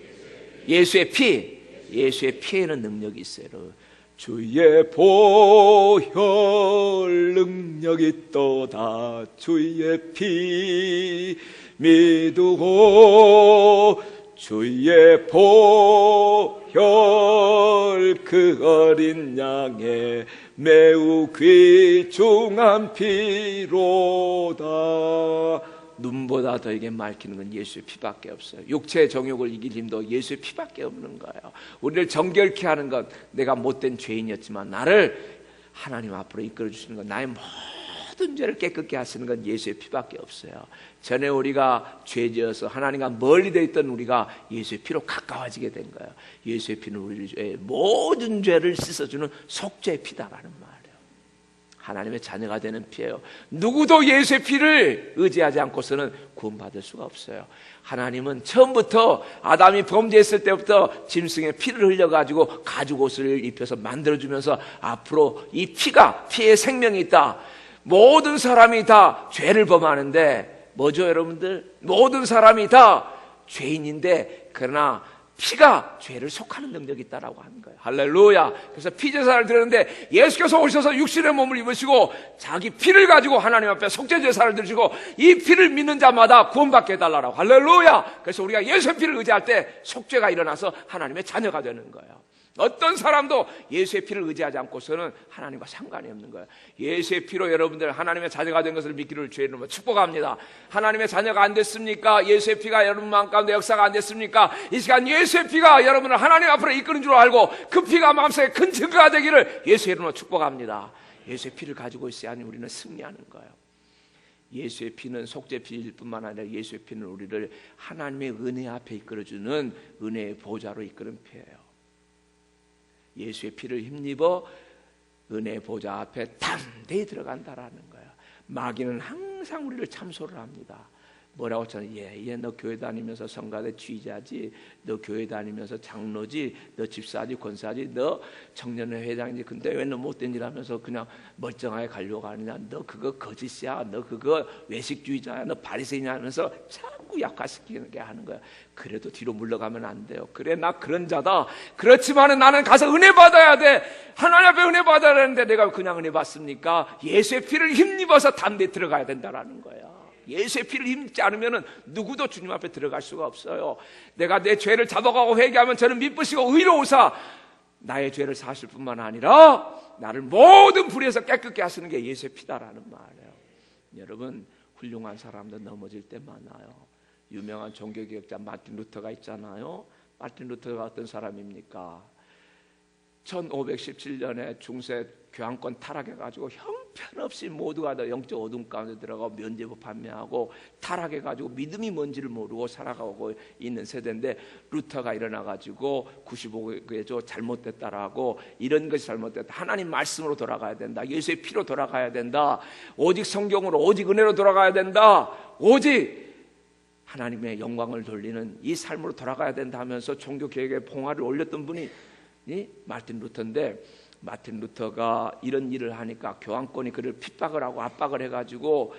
예수의 피, 예수의 피에는 능력이 있어요. 주의 보혈 능력이 있도다. 주의 피 믿고 주의 보혈 그 어린 양의 매우 귀중한 피로다. 눈보다 더에게 밝히는 건 예수의 피밖에 없어요. 육체의 정욕을 이길 힘도 예수의 피밖에 없는 거예요. 우리를 정결케 하는 것, 내가 못된 죄인이었지만 나를 하나님 앞으로 이끌어 주시는 것, 나의 모든 죄를 깨끗게 하시는 건 예수의 피밖에 없어요. 전에 우리가 죄지어서 하나님과 멀리 돼 있던 우리가 예수의 피로 가까워지게 된 거예요. 예수의 피는 우리의 모든 죄를 씻어주는 속죄의 피다라는 말이에요. 하나님의 자녀가 되는 피예요. 누구도 예수의 피를 의지하지 않고서는 구원받을 수가 없어요. 하나님은 처음부터 아담이 범죄했을 때부터 짐승의 피를 흘려가지고 가죽 옷을 입혀서 만들어주면서 앞으로 이 피의 생명이 있다. 모든 사람이 다 죄를 범하는데 뭐죠, 여러분들? 모든 사람이 다 죄인인데 그러나 피가 죄를 속하는 능력이 있다라고 하는 거예요. 할렐루야. 그래서 피제사를 드렸는데 예수께서 오셔서 육신의 몸을 입으시고 자기 피를 가지고 하나님 앞에 속죄제사를 드리시고 이 피를 믿는 자마다 구원받게 해달라고. 할렐루야. 그래서 우리가 예수의 피를 의지할 때 속죄가 일어나서 하나님의 자녀가 되는 거예요. 어떤 사람도 예수의 피를 의지하지 않고서는 하나님과 상관이 없는 거예요. 예수의 피로 여러분들 하나님의 자녀가 된 것을 믿기를 주의 이름으로 축복합니다. 하나님의 자녀가 안 됐습니까? 예수의 피가 여러분 마음 가운데 역사가 안 됐습니까? 이 시간 예수의 피가 여러분을 하나님 앞으로 이끄는 줄 알고 그 피가 마음속에 큰 증거가 되기를 예수의 이름으로 축복합니다. 예수의 피를 가지고 있어야니 우리는 승리하는 거예요. 예수의 피는 속죄 피일 뿐만 아니라 예수의 피는 우리를 하나님의 은혜 앞에 이끌어주는 은혜의 보좌로 이끄는 피예요. 예수의 피를 힘입어 은혜의 보좌 앞에 담대히 들어간다라는 거예요. 마귀는 항상 우리를 참소를 합니다. 뭐라고 했잖아요. 너 교회 다니면서 성가대 지휘자지, 너 교회 다니면서 장로지, 너 집사지, 권사지, 너 청년회 회장이지. 근데 왜 너 못된 일 하면서 그냥 멀쩡하게 가려고 하느냐? 너 그거 거짓이야. 너 그거 외식주의자야. 너 바리새인이야 하면서 자꾸 약화시키게 하는 거야. 그래도 뒤로 물러가면 안 돼요. 그래, 나 그런 자다. 그렇지만은 나는 가서 은혜 받아야 돼. 하나님 앞에 은혜 받아야 되는데 내가 그냥 은혜 받습니까? 예수의 피를 힘입어서 담대히 들어가야 된다라는 거야. 예수의 피를 힘입지 않으면 누구도 주님 앞에 들어갈 수가 없어요. 내가 내 죄를 잡아가고 회개하면 저는 미쁘시고 의로우사 나의 죄를 사실 뿐만 아니라 나를 모든 불의에서 깨끗게 하시는 게 예수의 피다라는 말이에요. 여러분, 훌륭한 사람들 넘어질 때 많아요. 유명한 종교개혁자 마틴 루터가 있잖아요. 마틴 루터가 어떤 사람입니까? 1517년에 중세 교황권 타락해가지고 형편없이 모두가 다 영적 어둠 가운데 들어가고 면죄부 판매하고 타락해가지고 믿음이 뭔지를 모르고 살아가고 있는 세대인데 루터가 일어나가지고 95개조 잘못됐다라고 이런 것이 잘못됐다. 하나님 말씀으로 돌아가야 된다. 예수의 피로 돌아가야 된다. 오직 성경으로 오직 은혜로 돌아가야 된다. 오직 하나님의 영광을 돌리는 이 삶으로 돌아가야 된다 하면서 종교개혁의 봉화를 올렸던 분이 마틴 루터인데 마틴 루터가 이런 일을 하니까 교황권이 그를 핍박을 하고 압박을 해가지고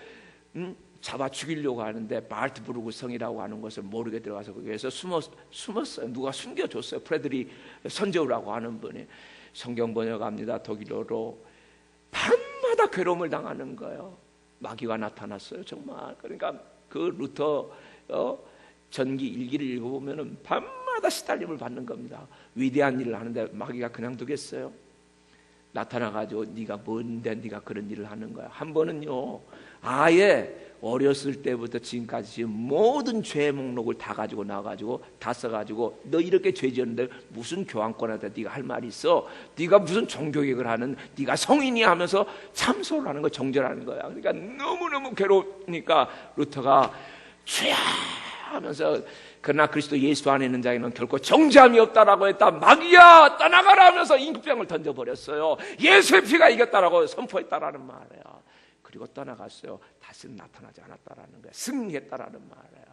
잡아 죽이려고 하는데 바르트부르크 성이라고 하는 것을 모르게 들어가서 거기에서 숨었어요. 누가 숨겨줬어요. 프레드리 선제우라고 하는 분이. 성경 번역합니다. 독일어로. 밤마다 괴로움을 당하는 거예요. 마귀가 나타났어요. 정말. 그러니까 그 루터 전기 일기를 읽어보면 밤마다 시달림을 받는 겁니다. 위대한 일을 하는데 마귀가 그냥 두겠어요? 나타나가지고 네가 뭔데 네가 그런 일을 하는 거야. 한 번은요, 아예 어렸을 때부터 지금까지 모든 죄의 목록을 다 가지고 나와가지고 다 써가지고 너 이렇게 죄 지었는데 무슨 교황권한테 네가 할 말이 있어? 네가 무슨 종교개혁을 하는 네가 성인이 하면서 참소를 하는 거 정죄하는 거야. 그러니까 너무너무 괴로우니까 루터가 주야 하면서 그러나 그리스도 예수 안에 있는 자에는 결코 정죄함이 없다라고 했다. 마귀야 떠나가라 하면서 임금병을 던져버렸어요. 예수의 피가 이겼다라고 선포했다라는 말이에요. 그리고 떠나갔어요. 다시는 나타나지 않았다라는 거예요. 승리했다라는 말이에요.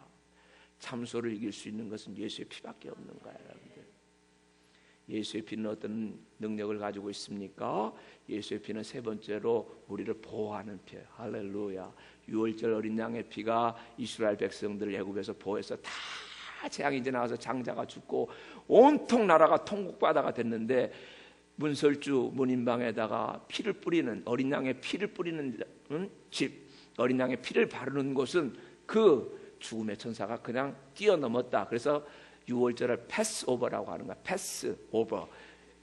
참소를 이길 수 있는 것은 예수의 피밖에 없는 거예요. 여러분들. 예수의 피는 어떤 능력을 가지고 있습니까? 예수의 피는 세 번째로 우리를 보호하는 피예요. 할렐루야. 유월절 어린 양의 피가 이스라엘 백성들을 애굽에서 보호해서 다 재앙이 지나가서 장자가 죽고 온통 나라가 통곡바다가 됐는데 문설주 문인방에다가 피를 뿌리는 어린 양의 피를 뿌리는 집, 어린 양의 피를 바르는 곳은 그 죽음의 천사가 그냥 뛰어넘었다. 그래서 유월절을 패스오버라고 하는 거야. 패스오버.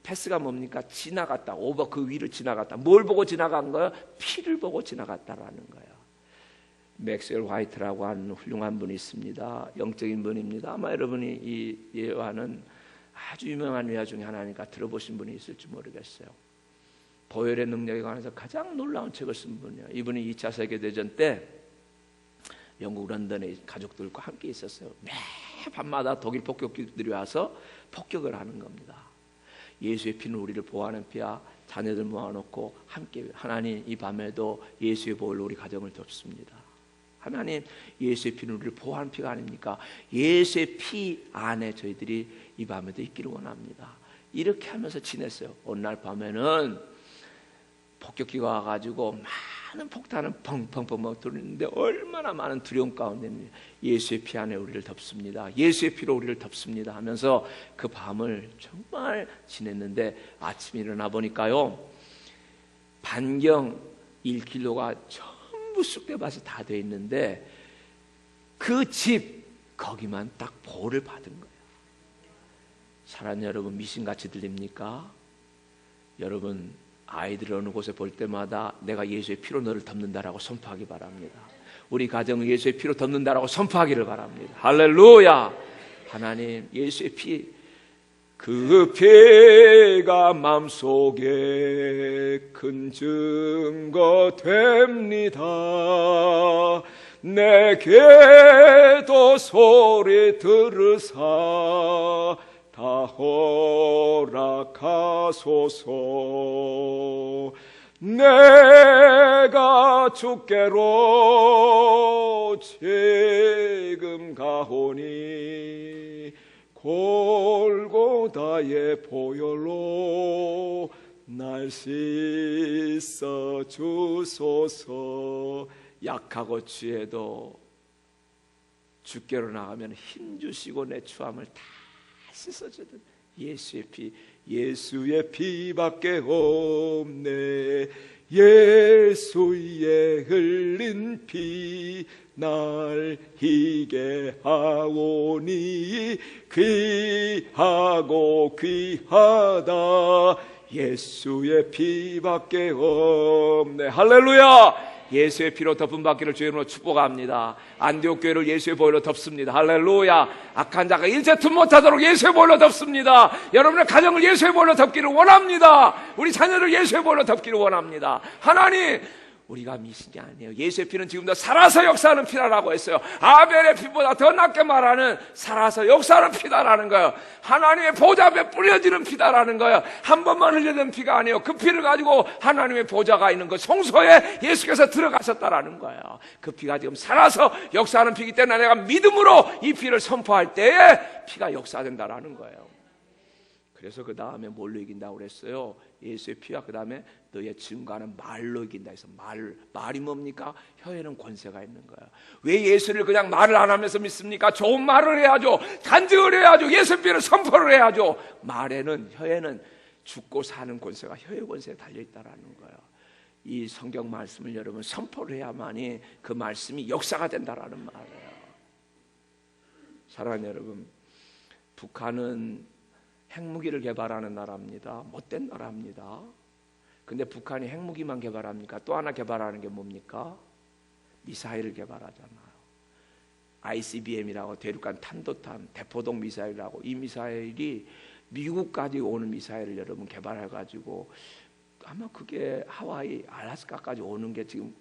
패스가 뭡니까? 지나갔다. 오버 그 위를 지나갔다. 뭘 보고 지나간 거야? 피를 보고 지나갔다라는 거야. 맥스웰 화이트라고 하는 훌륭한 분이 있습니다. 영적인 분입니다. 아마 여러분이 이 예화는 아주 유명한 예화 중에 하나니까 들어보신 분이 있을지 모르겠어요. 보혈의 능력에 관해서 가장 놀라운 책을 쓴 분이에요. 이분이 2차 세계대전 때 영국 런던에 가족들과 함께 있었어요. 매 밤마다 독일 폭격기들이 와서 폭격을 하는 겁니다. 예수의 피는 우리를 보호하는 피야. 자녀들 모아놓고 함께 하나님 이 밤에도 예수의 보혈로 우리 가정을 덮습니다. 하나님 예수의 피는 우리를 보호하는 피가 아닙니까? 예수의 피 안에 저희들이 이 밤에도 있기를 원합니다. 이렇게 하면서 지냈어요. 어느 날 밤에는 폭격기가 와가지고 많은 폭탄은 펑펑펑 뚫리는데 얼마나 많은 두려움 가운데 예수의 피 안에 우리를 덮습니다. 예수의 피로 우리를 덮습니다 하면서 그 밤을 정말 지냈는데 아침에 일어나 보니까요, 반경 1km가 전부 쑥대밭이 다 돼 있는데 그 집 거기만 딱 보호를 받은 거예요. 사랑하는 여러분, 미신같이 들립니까? 여러분 아이들 어느 곳에 볼 때마다 내가 예수의 피로 너를 덮는다라고 선포하기 바랍니다. 우리 가정은 예수의 피로 덮는다라고 선포하기를 바랍니다. 할렐루야. 하나님 예수의 피, 그 피가 마음속에 큰 증거 됩니다. 내게도 소리 들으사 다 허락하소서. 내가 주께로 지금 가오니 골고다의 보혈로 날 씻어 주소서. 약하고 취해도 주께로 나가면 힘주시고 내 추함을 다 씻어주던 예수의 피, 예수의 피밖에 없네. 예수의 흘린 피 날 희게 하오니 귀하고 귀하다. 예수의 피밖에 없네. 할렐루야. 예수의 피로 덮음 받기를 주의 이름으로 축복합니다. 안디옥 교회를 예수의 보혈로 덮습니다. 할렐루야. 악한 자가 일체 틈 못하도록 예수의 보혈로 덮습니다. 여러분의 가정을 예수의 보혈로 덮기를 원합니다. 우리 자녀를 예수의 보혈로 덮기를 원합니다. 하나님, 우리가 미신이 아니에요. 예수의 피는 지금도 살아서 역사하는 피라라고 했어요. 아벨의 피보다 더 낫게 말하는 살아서 역사하는 피다라는 거예요. 하나님의 보좌 앞에 뿌려지는 피다라는 거예요. 한 번만 흘려진 피가 아니에요. 그 피를 가지고 하나님의 보좌가 있는 그 성소에 예수께서 들어가셨다라는 거예요. 그 피가 지금 살아서 역사하는 피이기 때문에 내가 믿음으로 이 피를 선포할 때에 피가 역사된다라는 거예요. 그래서 그 다음에 뭘로 이긴다고 그랬어요? 예수의 피와 그 다음에 너의 증거하는 말로 이긴다 해서 말이 뭡니까? 혀에는 권세가 있는 거야. 왜 예수를 그냥 말을 안 하면서 믿습니까? 좋은 말을 해야죠. 간증을 해야죠. 예수의 피를 선포를 해야죠. 말에는, 혀에는 죽고 사는 권세가 혀의 권세에 달려있다라는 거예요. 이 성경 말씀을 여러분 선포를 해야만이 그 말씀이 역사가 된다라는 말이에요. 사랑하는 여러분, 북한은 핵무기를 개발하는 나라입니다. 못된 나라입니다. 근데 북한이 핵무기만 개발합니까? 또 하나 개발하는 게 뭡니까? 미사일을 개발하잖아요. ICBM이라고 대륙간 탄도탄 대포동 미사일이라고, 이 미사일이 미국까지 오는 미사일을 여러분 개발해가지고 아마 그게 하와이, 알래스카까지 오는 게 지금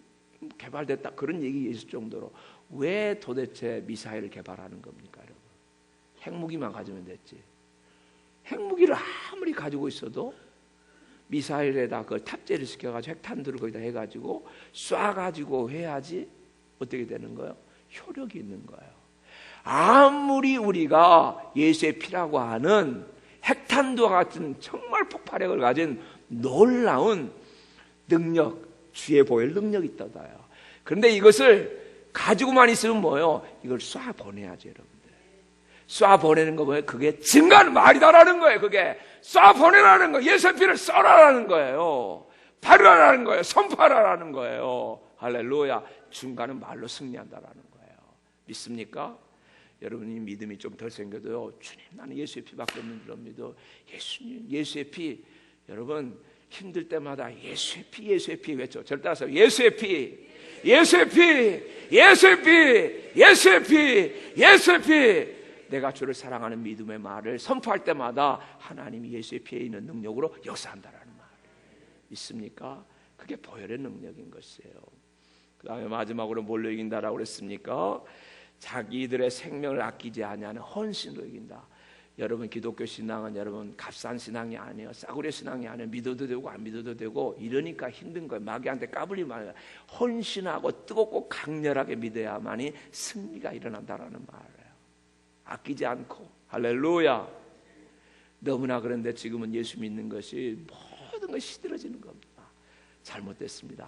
개발됐다 그런 얘기 있을 정도로 왜 도대체 미사일을 개발하는 겁니까, 여러분? 핵무기만 가지면 됐지. 핵무기를 아무리 가지고 있어도 미사일에다 그걸 탑재를 시켜가지고 핵탄두를 거기다 해가지고 쏴가지고 해야지 어떻게 되는 거예요? 효력이 있는 거예요. 아무리 우리가 예수의 피라고 하는 핵탄두와 같은 정말 폭발력을 가진 놀라운 능력, 주의 보혈 능력이 있다요. 그런데 이것을 가지고만 있으면 뭐예요? 이걸 쏴 보내야죠, 여러분. 쏴 보내는 거 뭐예요? 그게 증거하는 말이다라는 거예요. 그게 쏴 보내라는 거예요. 예수의 피를 쏘라라는 거예요. 발휘하라는 거예요. 선포하라는 거예요. 할렐루야. 증거하는 말로 승리한다라는 거예요. 믿습니까? 여러분이 믿음이 좀 덜 생겨도요, 주님 나는 예수의 피밖에 없는 줄 믿어. 예수님, 예수의 피. 여러분 힘들 때마다 예수의 피, 예수의 피 외쳐. 저를 따라서 예수의 피, 예수의 피, 예수의 피, 예수의 피, 예수의 피. 내가 주를 사랑하는 믿음의 말을 선포할 때마다 하나님이 예수의 피에 있는 능력으로 역사한다라는 말. 있습니까? 그게 보혈의 능력인 것이에요. 그 다음에 마지막으로 뭘로 이긴다라고 그랬습니까? 자기들의 생명을 아끼지 아니하는 헌신으로 이긴다. 여러분 기독교 신앙은 여러분 값싼 신앙이 아니에요. 싸구려 신앙이 아니에요. 믿어도 되고 안 믿어도 되고 이러니까 힘든 거예요. 마귀한테 까불리면 아니라 헌신하고 뜨겁고 강렬하게 믿어야만이 승리가 일어난다라는 말이에요. 아끼지 않고. 할렐루야. 너무나 그런데 지금은 예수 믿는 것이 모든 것이 시들어지는 겁니다. 잘못됐습니다.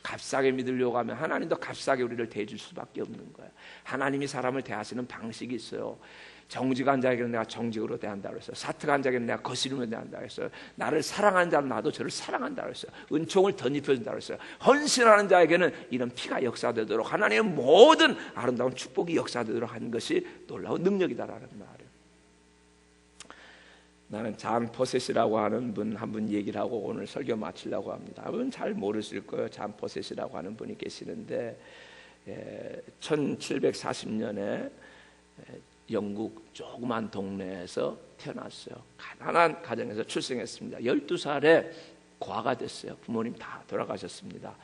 값싸게 믿으려고 하면 하나님도 값싸게 우리를 대해줄 수밖에 없는 거예요. 하나님이 사람을 대하시는 방식이 있어요. 정직한 자에게는 내가 정직으로 대한다고 했어요. 사특한 자에게는 내가 거스름으로 대한다고 했어요. 나를 사랑하는 자는 나도 저를 사랑한다고 했어요. 은총을 덧입혀준다고 했어요. 헌신하는 자에게는 이런 피가 역사되도록 하나님의 모든 아름다운 축복이 역사되도록 하는 것이 놀라운 능력이다라는 말이에요. 나는 잔 포셋이라고 하는 분 한 분 얘기를 하고 오늘 설교 마치려고 합니다. 여러분 잘 모르실 거예요. 잔 포셋이라고 하는 분이 계시는데 1740년에 영국 조그만 동네에서 태어났어요. 가난한 가정에서 출생했습니다. 12살에 고아가 됐어요. 부모님 다 돌아가셨습니다.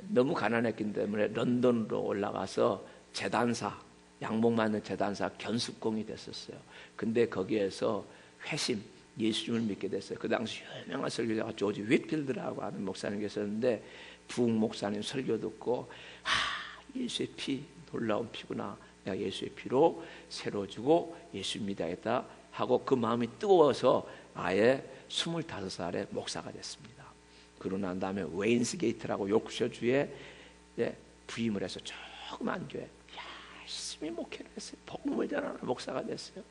너무 가난했기 때문에 런던으로 올라가서 재단사, 양복 맞는 재단사 견습공이 됐었어요. 근데 거기에서 회심, 예수님을 믿게 됐어요. 그 당시 유명한 설교자가 조지 휘필드라고 하는 목사님이 계셨는데 부흥 목사님 설교 듣고 예수의 피, 놀라운 피구나. 내가 예수의 피로 새로워지고 예수 믿어야겠다 하고 그 마음이 뜨거워서 아예 25살에 목사가 됐습니다. 그러고 난 다음에 웨인스게이트라고 요크셔주에 부임을 해서 조그만 교회 열심히 목회를 했어요. 복음을 전하는 목사가 됐어요.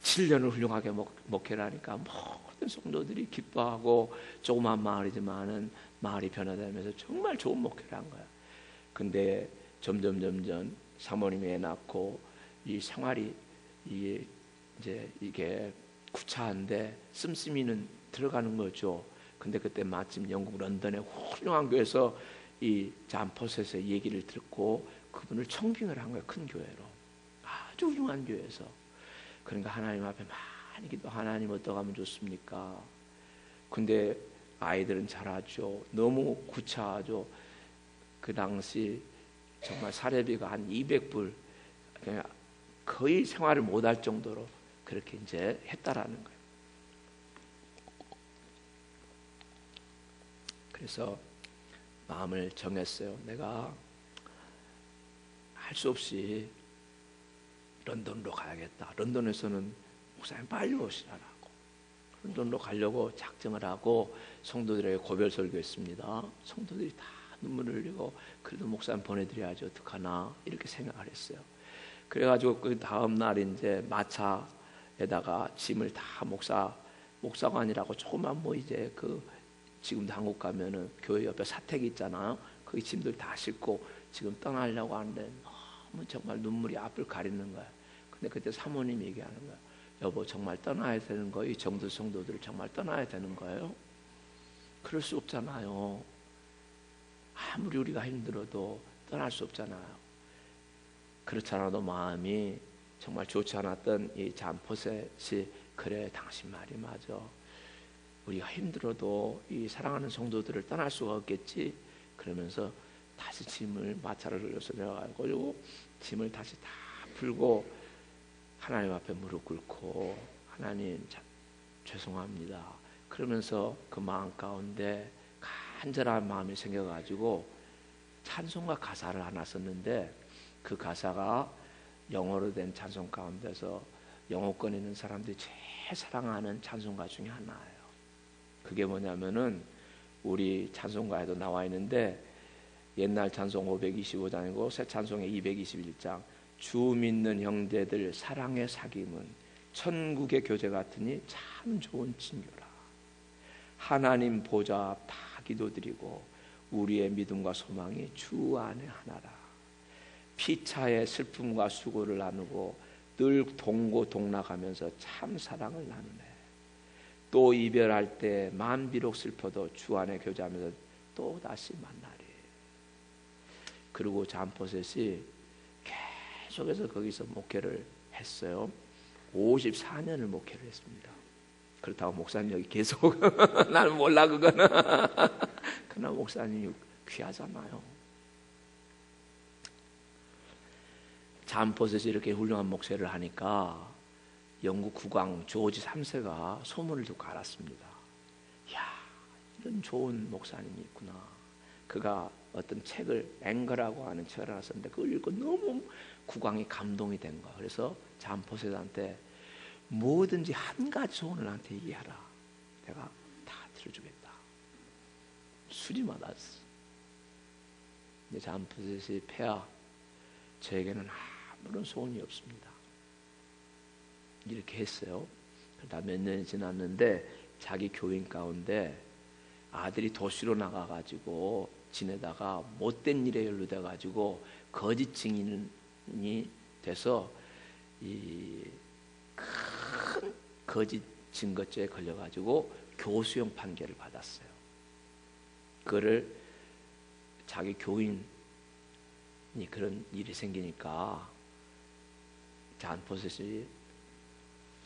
7년을 훌륭하게 목회를 하니까 모든 성도들이 기뻐하고 조그만 마을이지만은 마을이 변화되면서 정말 좋은 목회를 한 거야. 근데 점점 사모님이 애 낳고 이 생활이 이게 구차한데 씀씀이는 들어가는 거죠. 근데 그때 마침 영국 런던의 훌륭한 교회에서 이 잔 포셋의 얘기를 듣고 그분을 청빙을 한 거예요. 큰 교회로. 아주 훌륭한 교회에서. 그러니까 하나님 앞에 많이 기도, 하나님 어떻게 하면 좋습니까? 근데 아이들은 잘하죠. 너무 구차하죠. 그 당시 정말 사례비가 한 200불, 그냥 거의 생활을 못할 정도로 그렇게 이제 했다라는 거예요. 그래서 마음을 정했어요. 내가 할 수 없이 런던으로 가야겠다. 런던에서는 목사님 빨리 오시라고. 런던으로 가려고 작정을 하고 성도들에게 고별 설교했습니다. 성도들이 다 눈물을 흘리고 그래도 목사님 보내드려야지 어떡하나 이렇게 생각을 했어요. 그래가지고 그 다음 날 이제 마차에다가 짐을 다 목사관이라고 조그만 이제 그 지금도 한국 가면은 교회 옆에 사택이 있잖아요. 거기 짐들 다 싣고 지금 떠나려고 하는데 너무 정말 눈물이 앞을 가리는 거야. 근데 그때 사모님이 얘기하는 거야. 여보 정말 떠나야 되는 거예요? 이 정도 성도들을 정말 떠나야 되는 거예요? 그럴 수 없잖아요. 아무리 우리가 힘들어도 떠날 수 없잖아요. 그렇지 않아도 마음이 정말 좋지 않았던 이 잔 포셋이 그래 당신 말이 맞아. 우리가 힘들어도 이 사랑하는 성도들을 떠날 수가 없겠지. 그러면서 다시 짐을 마차를 돌려서 내려가고 짐을 다시 다 풀고 하나님 앞에 무릎 꿇고 하나님 죄송합니다. 그러면서 그 마음 가운데 간절한 마음이 생겨가지고 찬송가 가사를 하나 썼는데 그 가사가 영어로 된 찬송 가운데서 영어권 있는 사람들이 제일 사랑하는 찬송가 중에 하나예요. 그게 뭐냐면은 우리 찬송가에도 나와 있는데 옛날 찬송 525장이고 새 찬송의 221장 주 믿는 형제들 사랑의 사귐은 천국의 교제 같으니 참 좋은 친교라. 하나님 보좌 앞 다 기도드리고 우리의 믿음과 소망이 주 안에 하나라. 피차의 슬픔과 수고를 나누고 늘 동고동락하면서 참 사랑을 나누네. 또 이별할 때 마음 비록 슬퍼도 주 안에 교제하면서 또 다시 만나리. 그리고 잔 포셋이 계속해서 거기서 목회를 했어요. 54년을 목회를 했습니다. 그렇다고 목사님 여기 계속 나는 몰라 그거는. 그러나 목사님이 귀하잖아요. 잔 포셋이 이렇게 훌륭한 목회를 하니까 영국 국왕 조지 3세가 소문을 듣고 알았습니다. 야, 이런 좋은 목사님이 있구나. 그가 어떤 책을 앵거라고 하는 책을 하나 썼는데 그걸 읽고 너무 국왕이 감동이 된 거야. 그래서 잠포세자한테 뭐든지 한 가지 소원을 나한테 얘기하라. 내가 다 들어주겠다. 수리마다였어. 이제 잠포세자의 폐하, 저에게는 아무런 소원이 없습니다. 이렇게 했어요. 그러다 몇 년이 지났는데 자기 교인 가운데 아들이 도시로 나가가지고 지내다가 못된 일에 연루돼가지고 거짓 증인이 돼서 이 큰 거짓 증거죄에 걸려가지고 교수형 판결을 받았어요. 그거를 자기 교인이 그런 일이 생기니까 잔포셋이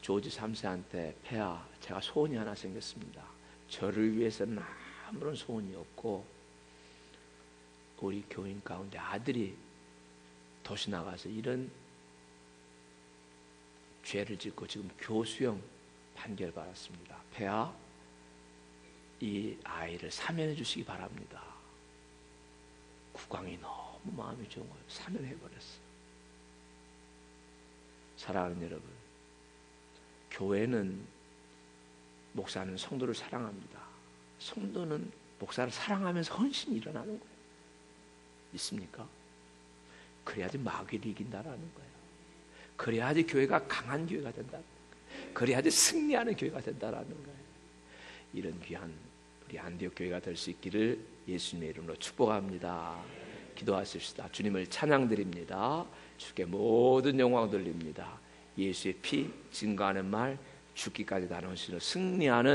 조지 3세한테 폐하, 제가 소원이 하나 생겼습니다. 저를 위해서는 아무런 소원이 없고 우리 교인 가운데 아들이 도시 나가서 이런 죄를 짓고 지금 교수형 판결 받았습니다. 폐하, 이 아이를 사면해 주시기 바랍니다. 국왕이 너무 마음이 좋은 거예요. 사면해 버렸어요. 사랑하는 여러분, 교회는 목사는 성도를 사랑합니다. 성도는 목사를 사랑하면서 헌신이 일어나는 거예요. 있습니까? 그래야지 마귀를 이긴다라는 거예요. 그래야지 교회가 강한 교회가 된다. 그래야지 승리하는 교회가 된다라는 거예요. 이런 귀한 우리 안디옥 교회가 될 수 있기를 예수님의 이름으로 축복합니다. 기도하십시다. 주님을 찬양드립니다. 주께 모든 영광 돌립니다. 예수의 피 증거하는 말, 죽기까지 나누시는 승리하는